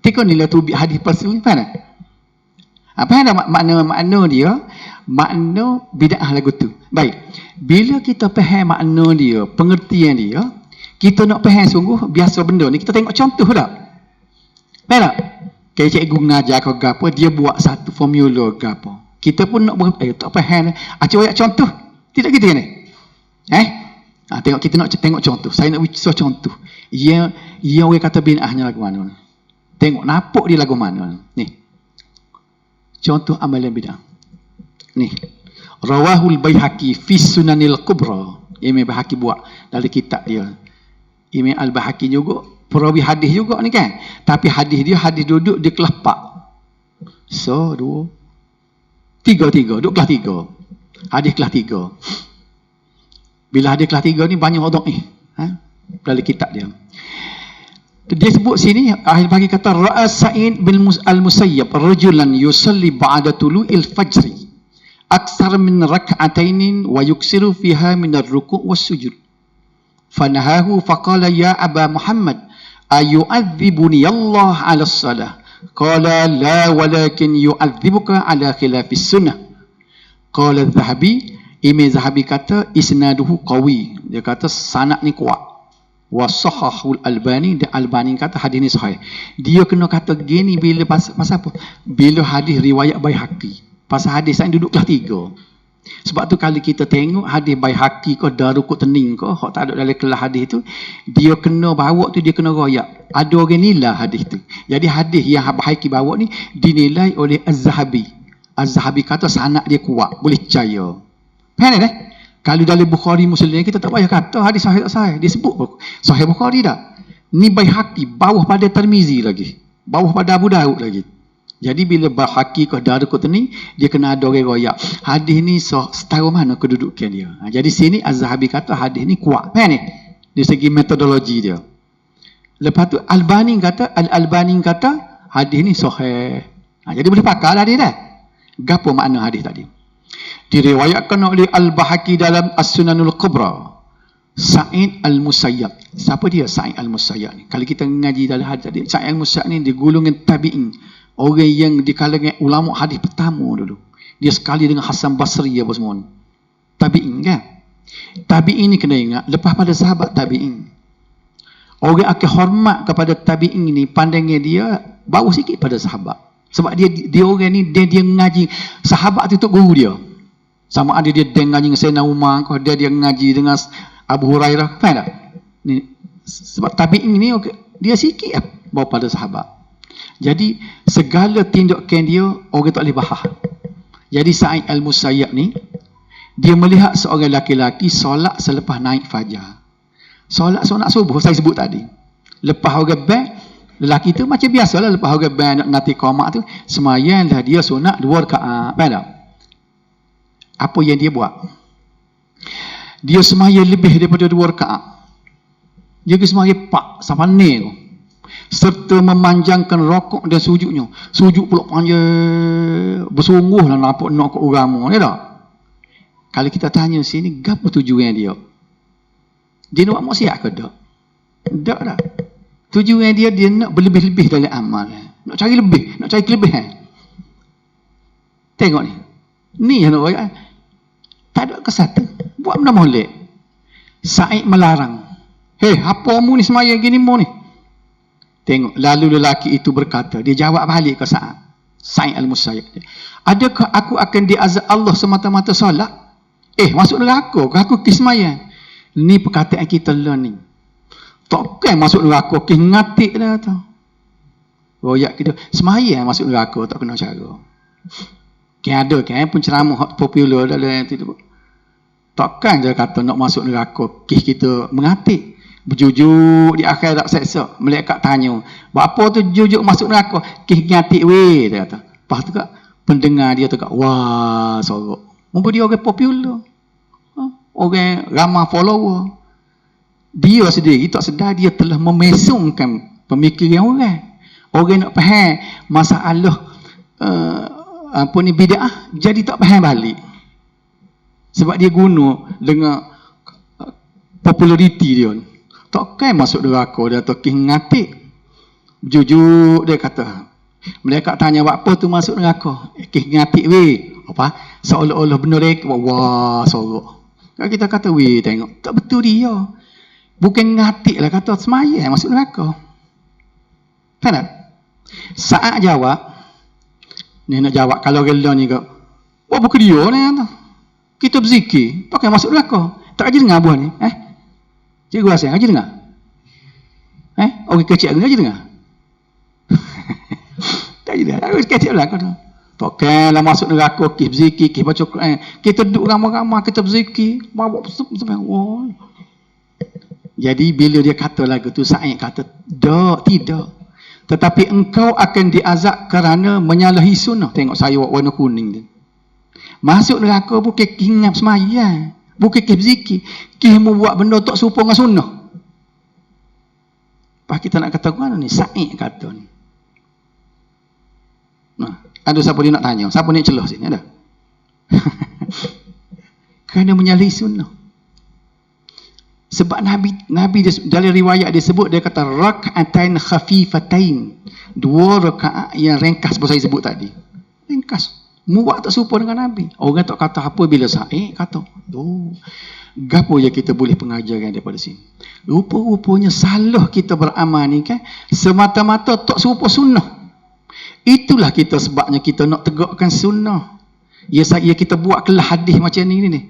Tengok nilai tubik hadis palsu ni, faham tak? Apa yang makna dia? Makna bid'ah lagu tu. Baik. Bila kita faham makna dia, pengertian dia, kita nak faham sungguh biasa benda ni, kita tengok contoh tak? Faham tak? Kayak cikgu mengajar ke apa, dia buat satu formula ke apa. Kita pun nak tak faham. Acik contoh. Tidak gitu ni. Tengok kita nak tengok contoh. Saya nak bicara contoh. Ia orang kata bid'ahnya lagu mana. Tengok nampak dia lagu mana. Ni. Contoh amalan bid'ah. Ni. Rawahul Baihaqi fi Sunanil Kubra. Imam Baihaqi buat dalam kitab dia. Imam Al-Baihaqi juga perawi hadis juga ni kan. Tapi hadis dia hadis duduk di kelas 4. So, 3 duduk kelas 3. Hadis kelas 3. Bila hadis kelas 3 ni banyak orang dalam kitab dia. Dia sebut sini ahli bagi kata ra'a Sa'id bin al-Musayyab rajulan yusalli ba'da tulu'il fajri aksar min rak'atainin wa yuksiru fiha min ar-ruku' was-sujud. Fanahahu faqala ya Aba Muhammad ayu'adzibuni Allah 'ala as-salah. Qala la walakin yu'adzibuka 'ala khilafis sunnah. Qala Az-Zahabi, Imam Zahabi kata isnaduhu qawi. Dia kata sanad ni kuat. Wa sahahul Albani, dan Albani kata hadis ni sahih. Dia kena kata gini bila pasal apa? Bila hadis riwayat Baihaqi. Pasal hadis saya duduk kelas 3. Sebab tu kalau kita tengok hadis Baihaqi ke Daruqutni ke hak tak ada dalam kelas hadis tu, dia kena bawa tu dia kena royak. Ada orang nilai hadis tu. Jadi hadis yang Baihaqi bawa ni dinilai oleh Az-Zahabi. Az-Zahabi kata sanad dia kuat, boleh percaya. Faham tak? Kalau dalam Bukhari Muslim kita tak payah kata hadis sahih tak sahih. Dia sebut sahih Bukhari dah. Ni Baihaqi bawah pada Tirmizi lagi. Bawah pada Abu Daud lagi. Jadi bila Baihaqi ke Daruqutni, dia kena ada orang royak. Hadis ni setara mana kedudukan dia. Jadi sini Az-Zahabi kata hadis ni kuat. Faham ni? Dari segi metodologi dia. Lepas tu Albani kata hadis ni sahih. Jadi boleh pakai lah dia dah. Gapo makna hadis tadi? Diriwayatkan oleh Al-Baihaqi dalam As-Sunanul Kubra. Sa'id Al-Musayyab. Siapa dia Sa'id Al-Musayyab ni? Kalau kita ngaji dalam hadis tadi, Sa'id Al-Musayyab ni di golongan tabi'in. Orang yang di kalangan ulama hadis pertama dulu. Dia sekali dengan Hasan Basri apa semua. Tabi'in kan? Tabi'in ni kena ingat, lepas pada sahabat tabi'in. Orang akan hormat kepada tabi'in ni, pandangan dia bawah sikit pada sahabat. Sebab dia orang ni dia ngaji sahabat tu guru dia. Sama ada dia ngaji dengan Sayyidina Umar, kalau dia ngaji dengan Abu Hurairah, faham tak? Ni sebab tabi'in ni dia sikit bawa pada sahabat. Jadi segala tindakan dia orang tak boleh bahas. Jadi Sa'id Al-Musayyab ni dia melihat seorang laki-laki solat selepas naik fajar. Solat sunat subuh saya sebut tadi. Lepas orang bang, lelaki tu macam biasalah lepas orang bang nak ngati qamat tu, semayanglah dia sunat 2 rakaat. Faham tak? Apa yang dia buat? Dia semayang lebih daripada 2 rakaat. Dia semayang 4 sampai ni tu. Serta memanjangkan rokok dan sujudnya. Sujud pula panjang. Bersungguhlah nak ke agama. Ya tak? Kalau kita tanya sini, apa tujuan dia? Dia nak buat maksiat ke tak? Tak tak. Tujuan dia nak berlebih-lebih dalam amal. Nak cari lebih. Nak cari kelebihan. Tengok ni. Ni yang nak buat. Tak ada kesatu. Buat benda molek. Sa'id melarang. Hei, apa mu ni semayang gini mu ni? Tengok. Lalu lelaki itu berkata. Dia jawab balik ke Sa'id Al-Musayyab. Adakah aku akan diazab Allah semata-mata solat? Masuk neraka ke aku pergi semayang? Ni perkataan kita lah ni. Takkan masuk neraka ke ngatik dah tu. Royak kita semaya masuk neraka tak kena cara. Kan ada kan penceramah popular dalam itu. Takkan dia kata nak masuk neraka ke kita mengatik. Berjujuk di akhirat seksa. Malaikat tanya, "Apa tu jujuk masuk neraka?" "Ke ngatik weh," dia kata. Lepas tu kat pendengar dia tu kat, wah, sorok. Mungkin dia orang popular. Orang ramah follower. Dia sendiri tak sedar dia telah memesongkan pemikiran orang. Orang nak faham masalah bid'ah, jadi tak faham balik. Sebab dia guna dengan populariti dia. Takkan masuk neraka dia tak ngatik. Jujur dia kata. Mereka tanya apa tu masuk neraka? Ngatik weh. Apa? Seolah-olah benar dia. Wah, sorok. Kita kata weh tengok. Tak betul dia. Bukan ngatik lah kata semaya masuk neraka. Kan tak? Saat jawab, ni nak jawab kalau rela ni kau. Wah bukan dia ni. Kita berzikir, pakai masuk neraka. Tak aja dengar buah ni. Cikgu Hassan, aja dengar. Orang kecil aja dengar. Tak aja dengar. Orang kecil lah kau tu. Takkanlah masuk neraka, kita berzikir, kita baca Quran. Kita duduk ramai-ramai, kita berzikir. Jadi bila dia kata lagu tu, Sa'id kata, tidak. Tetapi engkau akan diazab kerana menyalahi sunnah. Tengok saya warna kuning tu. Masuk neraka bukan ingat semaya. Bukan berzikir. Kita membuat benda tak serupa dengan sunnah. Lepas kita nak kata mana ni? Sa'id kata ni. Nah, ada siapa dia nak tanya? Siapa ni celah sini? Ada? Kerana menyalahi sunnah. Sebab Nabi dia, dalam riwayat dia sebut, dia kata rak'atain khafifatain. 2 rakaat yang ringkas seperti saya sebut tadi. Ringkas. Muak tak serupa dengan Nabi. Orang tak kata apa bila Sa'id kata. Gapo yang kita boleh pengajaran daripada sini. Rupa-rupanya salah kita beramal ni kan semata-mata tak serupa sunnah. Itulah kita sebabnya kita nak tegakkan sunnah. Ya kita buat kelah hadis macam ni.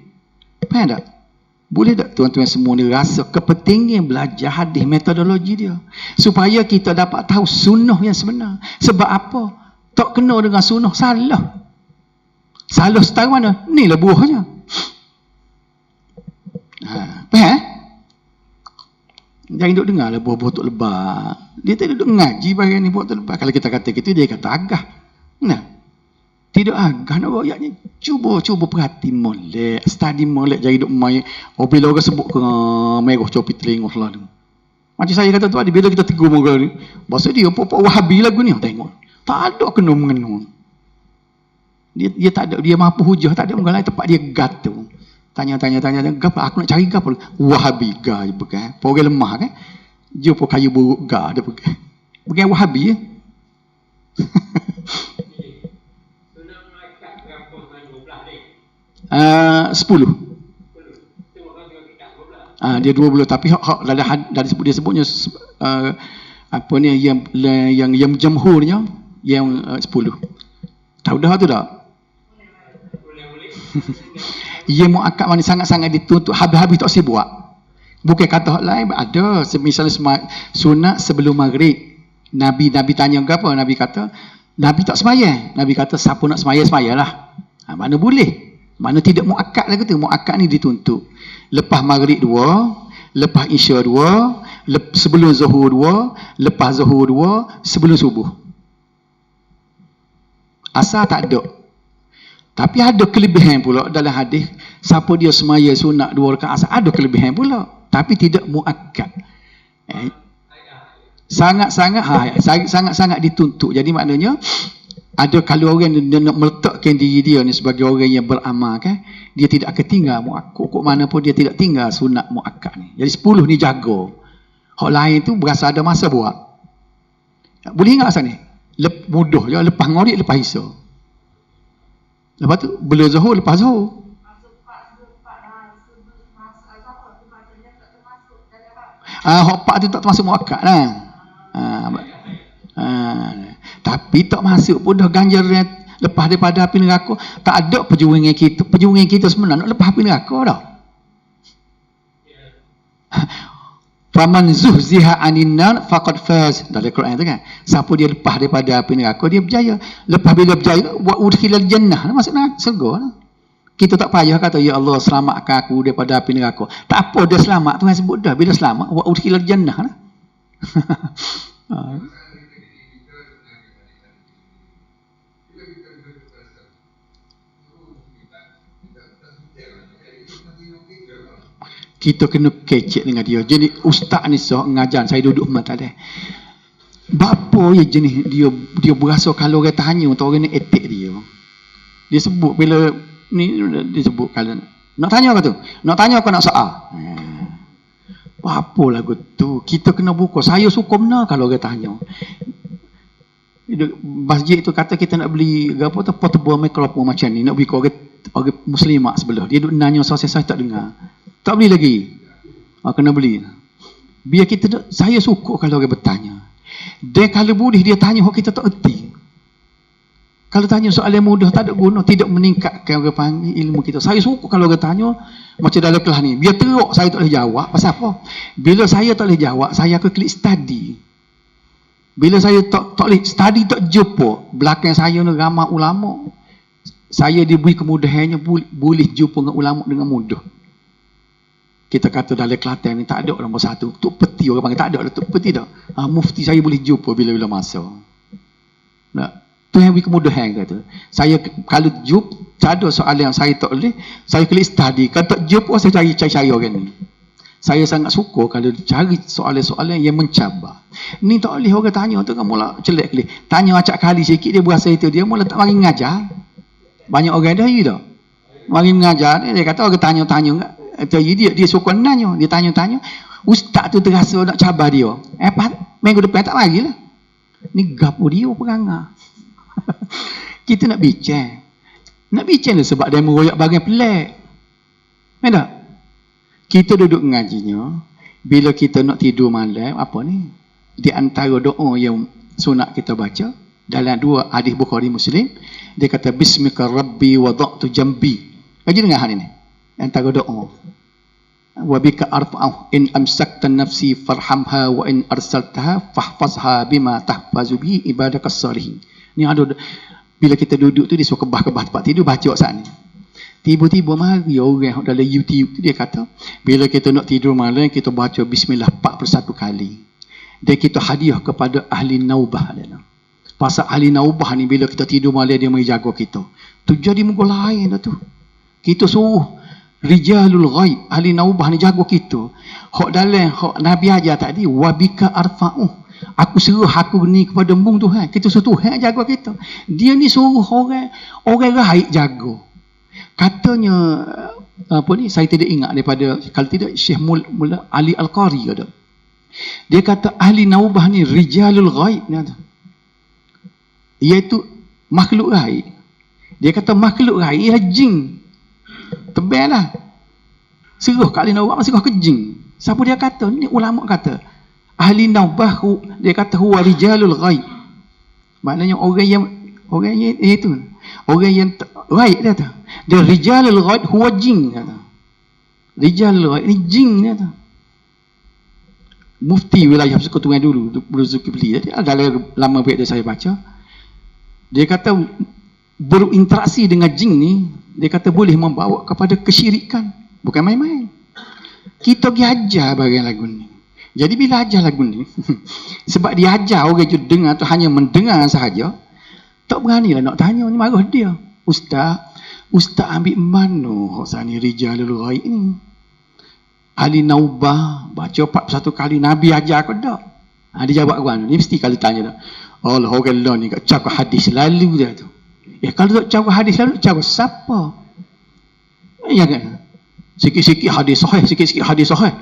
Faham tak? Boleh tak tuan-tuan semua ni rasa kepentingan belajar hadis metodologi dia supaya kita dapat tahu sunnah yang sebenar. Sebab apa? Tak kena dengan sunnah salah. Salah setara mana? Ni lah buahnya. Faham? Jangan duduk dengar lah buah-buah tok lebat. Dia tak duduk ngaji bagian ni buah tok lebat. Kalau kita kata gitu, dia kata agah. Nah, tidak agah nak rakyatnya. Cuba perhati molek. Study molek jadi duduk main. Bila orang sebut ke merah copi telinga selalu. Macam saya kata tu ada. Bila kita tegur moga ni. Bahasa dia pokok wahabi lagu ni. Tengok. Tak ada kena mengenal. Dia tak ada. Dia mampu hujah. Tak ada orang lain tempat dia gatu. Tanya. Gapa? Aku nak cari gapa? Wahabi. Ga je bukan. Orang lemah kan. Jumpa kayu buruk. Ga dia bukan. Bukan wahabi ya. 10. Dia 20 tapi dia sebutnya apa ni yang jamhurnya yang 10. Tahu dah tu dah. Ia muakkad mana sangat-sangat dituntut habis-habis tak boleh buat. Bukan kata hak lain ada misalnya sunat sebelum maghrib. Nabi tanya ke apa? Nabi kata Nabi tak sembahyang. Nabi kata siapa nak sembahyanglah. Mana boleh? Mana tidak muakkad lah kata. Muakkad ni dituntut. Lepas maghrib 2, lepas isya 2, sebelum zuhur 2, lepas zuhur 2, sebelum subuh. Asal tak ada. Tapi ada kelebihan pula dalam hadis. Siapa dia semaya sunat 2 rakaat asal, ada kelebihan pula. Tapi tidak muakkad. Sangat-sangat dituntut. Jadi maknanya ada kalau orang dia nak meletakkan diri dia ni sebagai orang yang beramal kan, dia tidak akan tinggal muakkad. Kok mana pun dia tidak tinggal sunat muakkad ni. Jadi 10 ni jaga. Hak lain tu berasa ada masa buat. Boleh ingat asal ni? Mudah je lepas maghrib lepas isya. Lepas tu bila zuhur lepas zuhur. Hak 4 tu tak termasuk muakkad lah. Tapi tak masuk pun dah ganjaran lepas daripada api neraka. Tak ada perjuangan kita sebenarnya nak lepas api neraka dah. Faman zuhziha 'anil nar faqad faz. Dalam Quran tu kan. Siapa dia lepas daripada api neraka, dia berjaya. Lepas bila berjaya, wa udkhilal jannah. Maksudnya syurga lah. Kita tak payah kata, ya Allah selamatkan aku daripada api neraka. Tak apa, dia selamat. Tuhan sebut dah. Bila selamat, wa udkhilal jannah lah. Kita kena kecek dengan dia. Jadi ustaz ni ngajar saya duduk mata dia. Bapa ya jenis dia berasa kalau orang tanya untuk orang ni etik dia. Dia sebut bila ni dia sebut kalau nak tanya apa tu? Nak tanya apa nak soal? Apa lagu tu? Kita kena buka. Saya suka benar kalau orang tanya. Masjid tu kata kita nak beli apa tu portable mikrofon macam ni, nak beli ke orang muslimat sebelah. Dia duk nanya saya tak dengar. Tak beli lagi. Kena beli. Biar kita saya suka kalau orang bertanya. Dia kalau boleh dia tanya hok kita tak erti. Kalau tanya soal yang mudah tak ada guna, tidak meningkatkan orang panggil ilmu kita. Saya suka kalau orang tanya macam dalam kelas ni. Biar teruk saya tak boleh jawab. Pasal apa? Bila saya tak boleh jawab, saya akan klik study. Bila saya tak boleh study, tak jumpa belakang saya ni ramai ulama, saya diberi kemudahannya boleh jumpa dengan ulama dengan mudah. Kita kata dalam Kelantan ni tak ada nombor satu. Tok Peti orang panggil, tak ada Tok Peti dah. Mufti saya boleh jumpa bila-bila masa. Nah, tu yang beri kemudahan kata. Saya kalau jumpa, tak ada soalan yang saya tak boleh, saya klik study. Kalau tak jumpa, saya cari orang ni. Saya sangat suka kalau cari soalan-soalan yang mencabar. Ni tak boleh orang tanya tu kan mula celak kali. Tanya acak kali sikit dia berasa itu, dia mula tak mari mengajar. Banyak orang dah ya dah. Mari mengajar, dia kata orang tanya-tanya enggak. Dia suka nanya, dia tanya-tanya. Ustaz tu terasa nak cabar dia. Minggu depan tak mari lah. Ni gapo dia perangai. Kita nak bincang. Nak bincang lah sebab dia meroyak bagian pelik. Mana? Kita duduk mengajinya, bila kita nak tidur malam, apa ni? Di antara doa yang sunat kita baca, dalam dua hadis Bukhari Muslim, dia kata, Bismika Rabbi wada'tu jambi. Kaji dengar hal ini. Antara doa. Wabika arfa'u in amsaktan nafsi farhamha wa in arsaltaha fahfazha bima tahfazu bihi ibadakas salihin. Ni ada, bila kita duduk tu, dia suka kebah-kebah tempat tidur, baca saat ni. Tiba-tiba mari orang dalam YouTube tu dia kata, bila kita nak tidur malam, kita baca Bismillah 41 kali. Dan kita hadiah kepada ahli naubah. Pasal ahli naubah ni, bila kita tidur malam, dia mari jaga kita. Tu jadi muka lain dah tu. Kita suruh rijalul ghaib, ahli naubah ni jaga kita. Hak dalam, hak Nabi ajar tadi, wabika arfa'u. Aku suruh aku ni kepada mung Tuhan. Kita suruh Tuhan jaga kita. Dia ni suruh orang gaib jaga. Katanya apa ni, saya tidak ingat daripada, kalau tidak Syekh Mula Ali Al-Qari ada. Dia kata ahli naubah ni rijalul ghaib ni ada. Iaitu makhluk gaib. Dia kata makhluk gaib ialah jin. Tebellah. Seruh kat ahli naubah, seruh ke jin. Siapa dia kata? Ni ulama kata. Ahli naubah dia kata huwa rijalul ghaib. Maknanya orang yang itu. Orang yang gaib dia kata. Dia rijalul ghaib huwa jin kata. Rijalul ghaib ni jin kata. Mufti wilayah Persekutuan dulu Zulkifli, jadi ada lama baik saya baca. Dia kata berinteraksi dengan jin ni, dia kata boleh membawa kepada kesyirikan. Bukan main-main. Kita pergi ajar bagian lagu ni. Jadi bila ajar lagu ni, sebab dia ajar orang je dengar tu hanya mendengar sahaja, tak beranilah nak tanya, ni marah dia. Ustaz ambil mana Hosani Rijalul Ghaib ni? Ahli naubah baca 41 kali Nabi ajar ke tak? Dia jawab kan, ni mesti kali tanya dah. Allah orang lah ni kat cakap hadis lalu dia tu. Kalau tak cakap hadis lalu, cakap siapa? Ya kan? Sikit-sikit hadis sahih, sikit-sikit hadis sahih.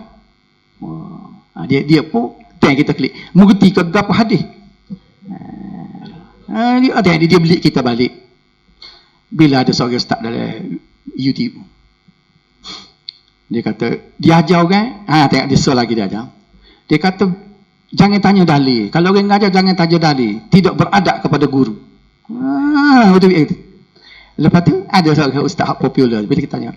Dia pun tang kita klik. Mengerti ke apa hadis? Dia beli kita balik. Bila ada seorang start dalam YouTube, dia kata, dia ajar orang, tengok dia soal lagi dia ajar. Dia kata, jangan tanya dalil. Kalau orang mengajar, jangan tanya dalil. Tidak beradab kepada guru. Betul. Lepas tu, ada seorang ustaz popular. Bila kita tanya,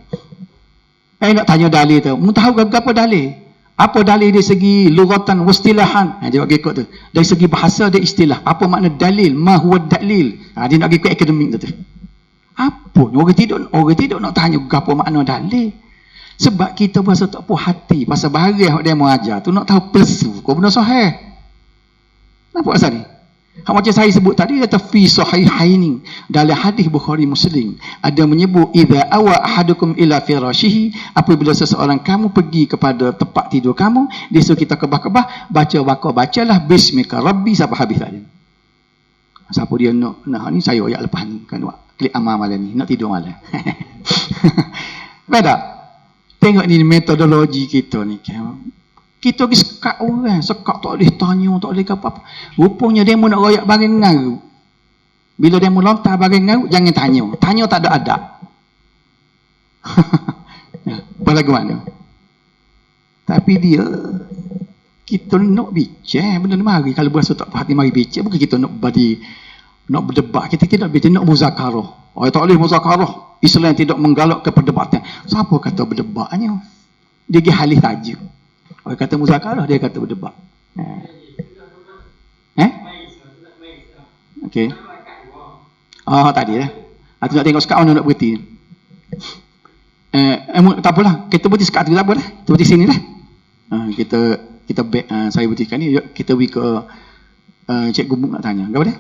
nak tanya dalil tu, mu tahu ke apa dalil? Apa dalil dari segi lughatan wastilahan? Dia nak ikut tu. Dari segi bahasa dia istilah. Apa makna dalil? Ma huwa dalil? Dia nak ikut akademik tu. Apa? Orang tidak nak tanya apa makna dalil. Sebab kita berasa tak puas hati pasal barang yang dia mau ajar tu nak tahu plesu. Kau benar sahih. Nampak asal ni? Macam saya sebut tadi, kata fi sahihaini, dalam hadis Bukhari Muslim ada menyebut idza awa ahadukum ila firashihi, apabila seseorang kamu pergi kepada tempat tidur kamu, dia suruh kita kebah-kebah, bacalah bismika rabbi sampai habis tadi. Siapa dia nak ni saya ayat lepas ni kan, klik amal malam ni nak tidur malam. Beda. Tengok ni metodologi kita ni. Kita pergi sekat orang, sekat tak boleh tanya, tak boleh apa-apa. Rupanya dia nak royak barang ngaru. Bila dia lontar barang ngaru, jangan tanya. Tanya tak ada adab. Apa lagu mana? Tapi dia, kita nak bincang, benda ni mari. Kalau berasa tak hati mari bincang, bukan kita nak berdebat. Kita tidak bincang, nak muzakarah. Oh, tak boleh muzakarah. Islam tidak menggalak ke perdebatan. Siapa kata berdebatnya? Dia pergi halih tajuk. Orang kata muzakarah, dia kata berdebat. Okey. Tadi lah. Aku nak tengok sekarang nak berhenti. Tak apalah. Kita berhenti sekarang tak apa dah. Kita berhenti sini lah. Kita back, saya berhentikan ni. Kita pergi ke Cikgu Bung nak tanya. Apa dia?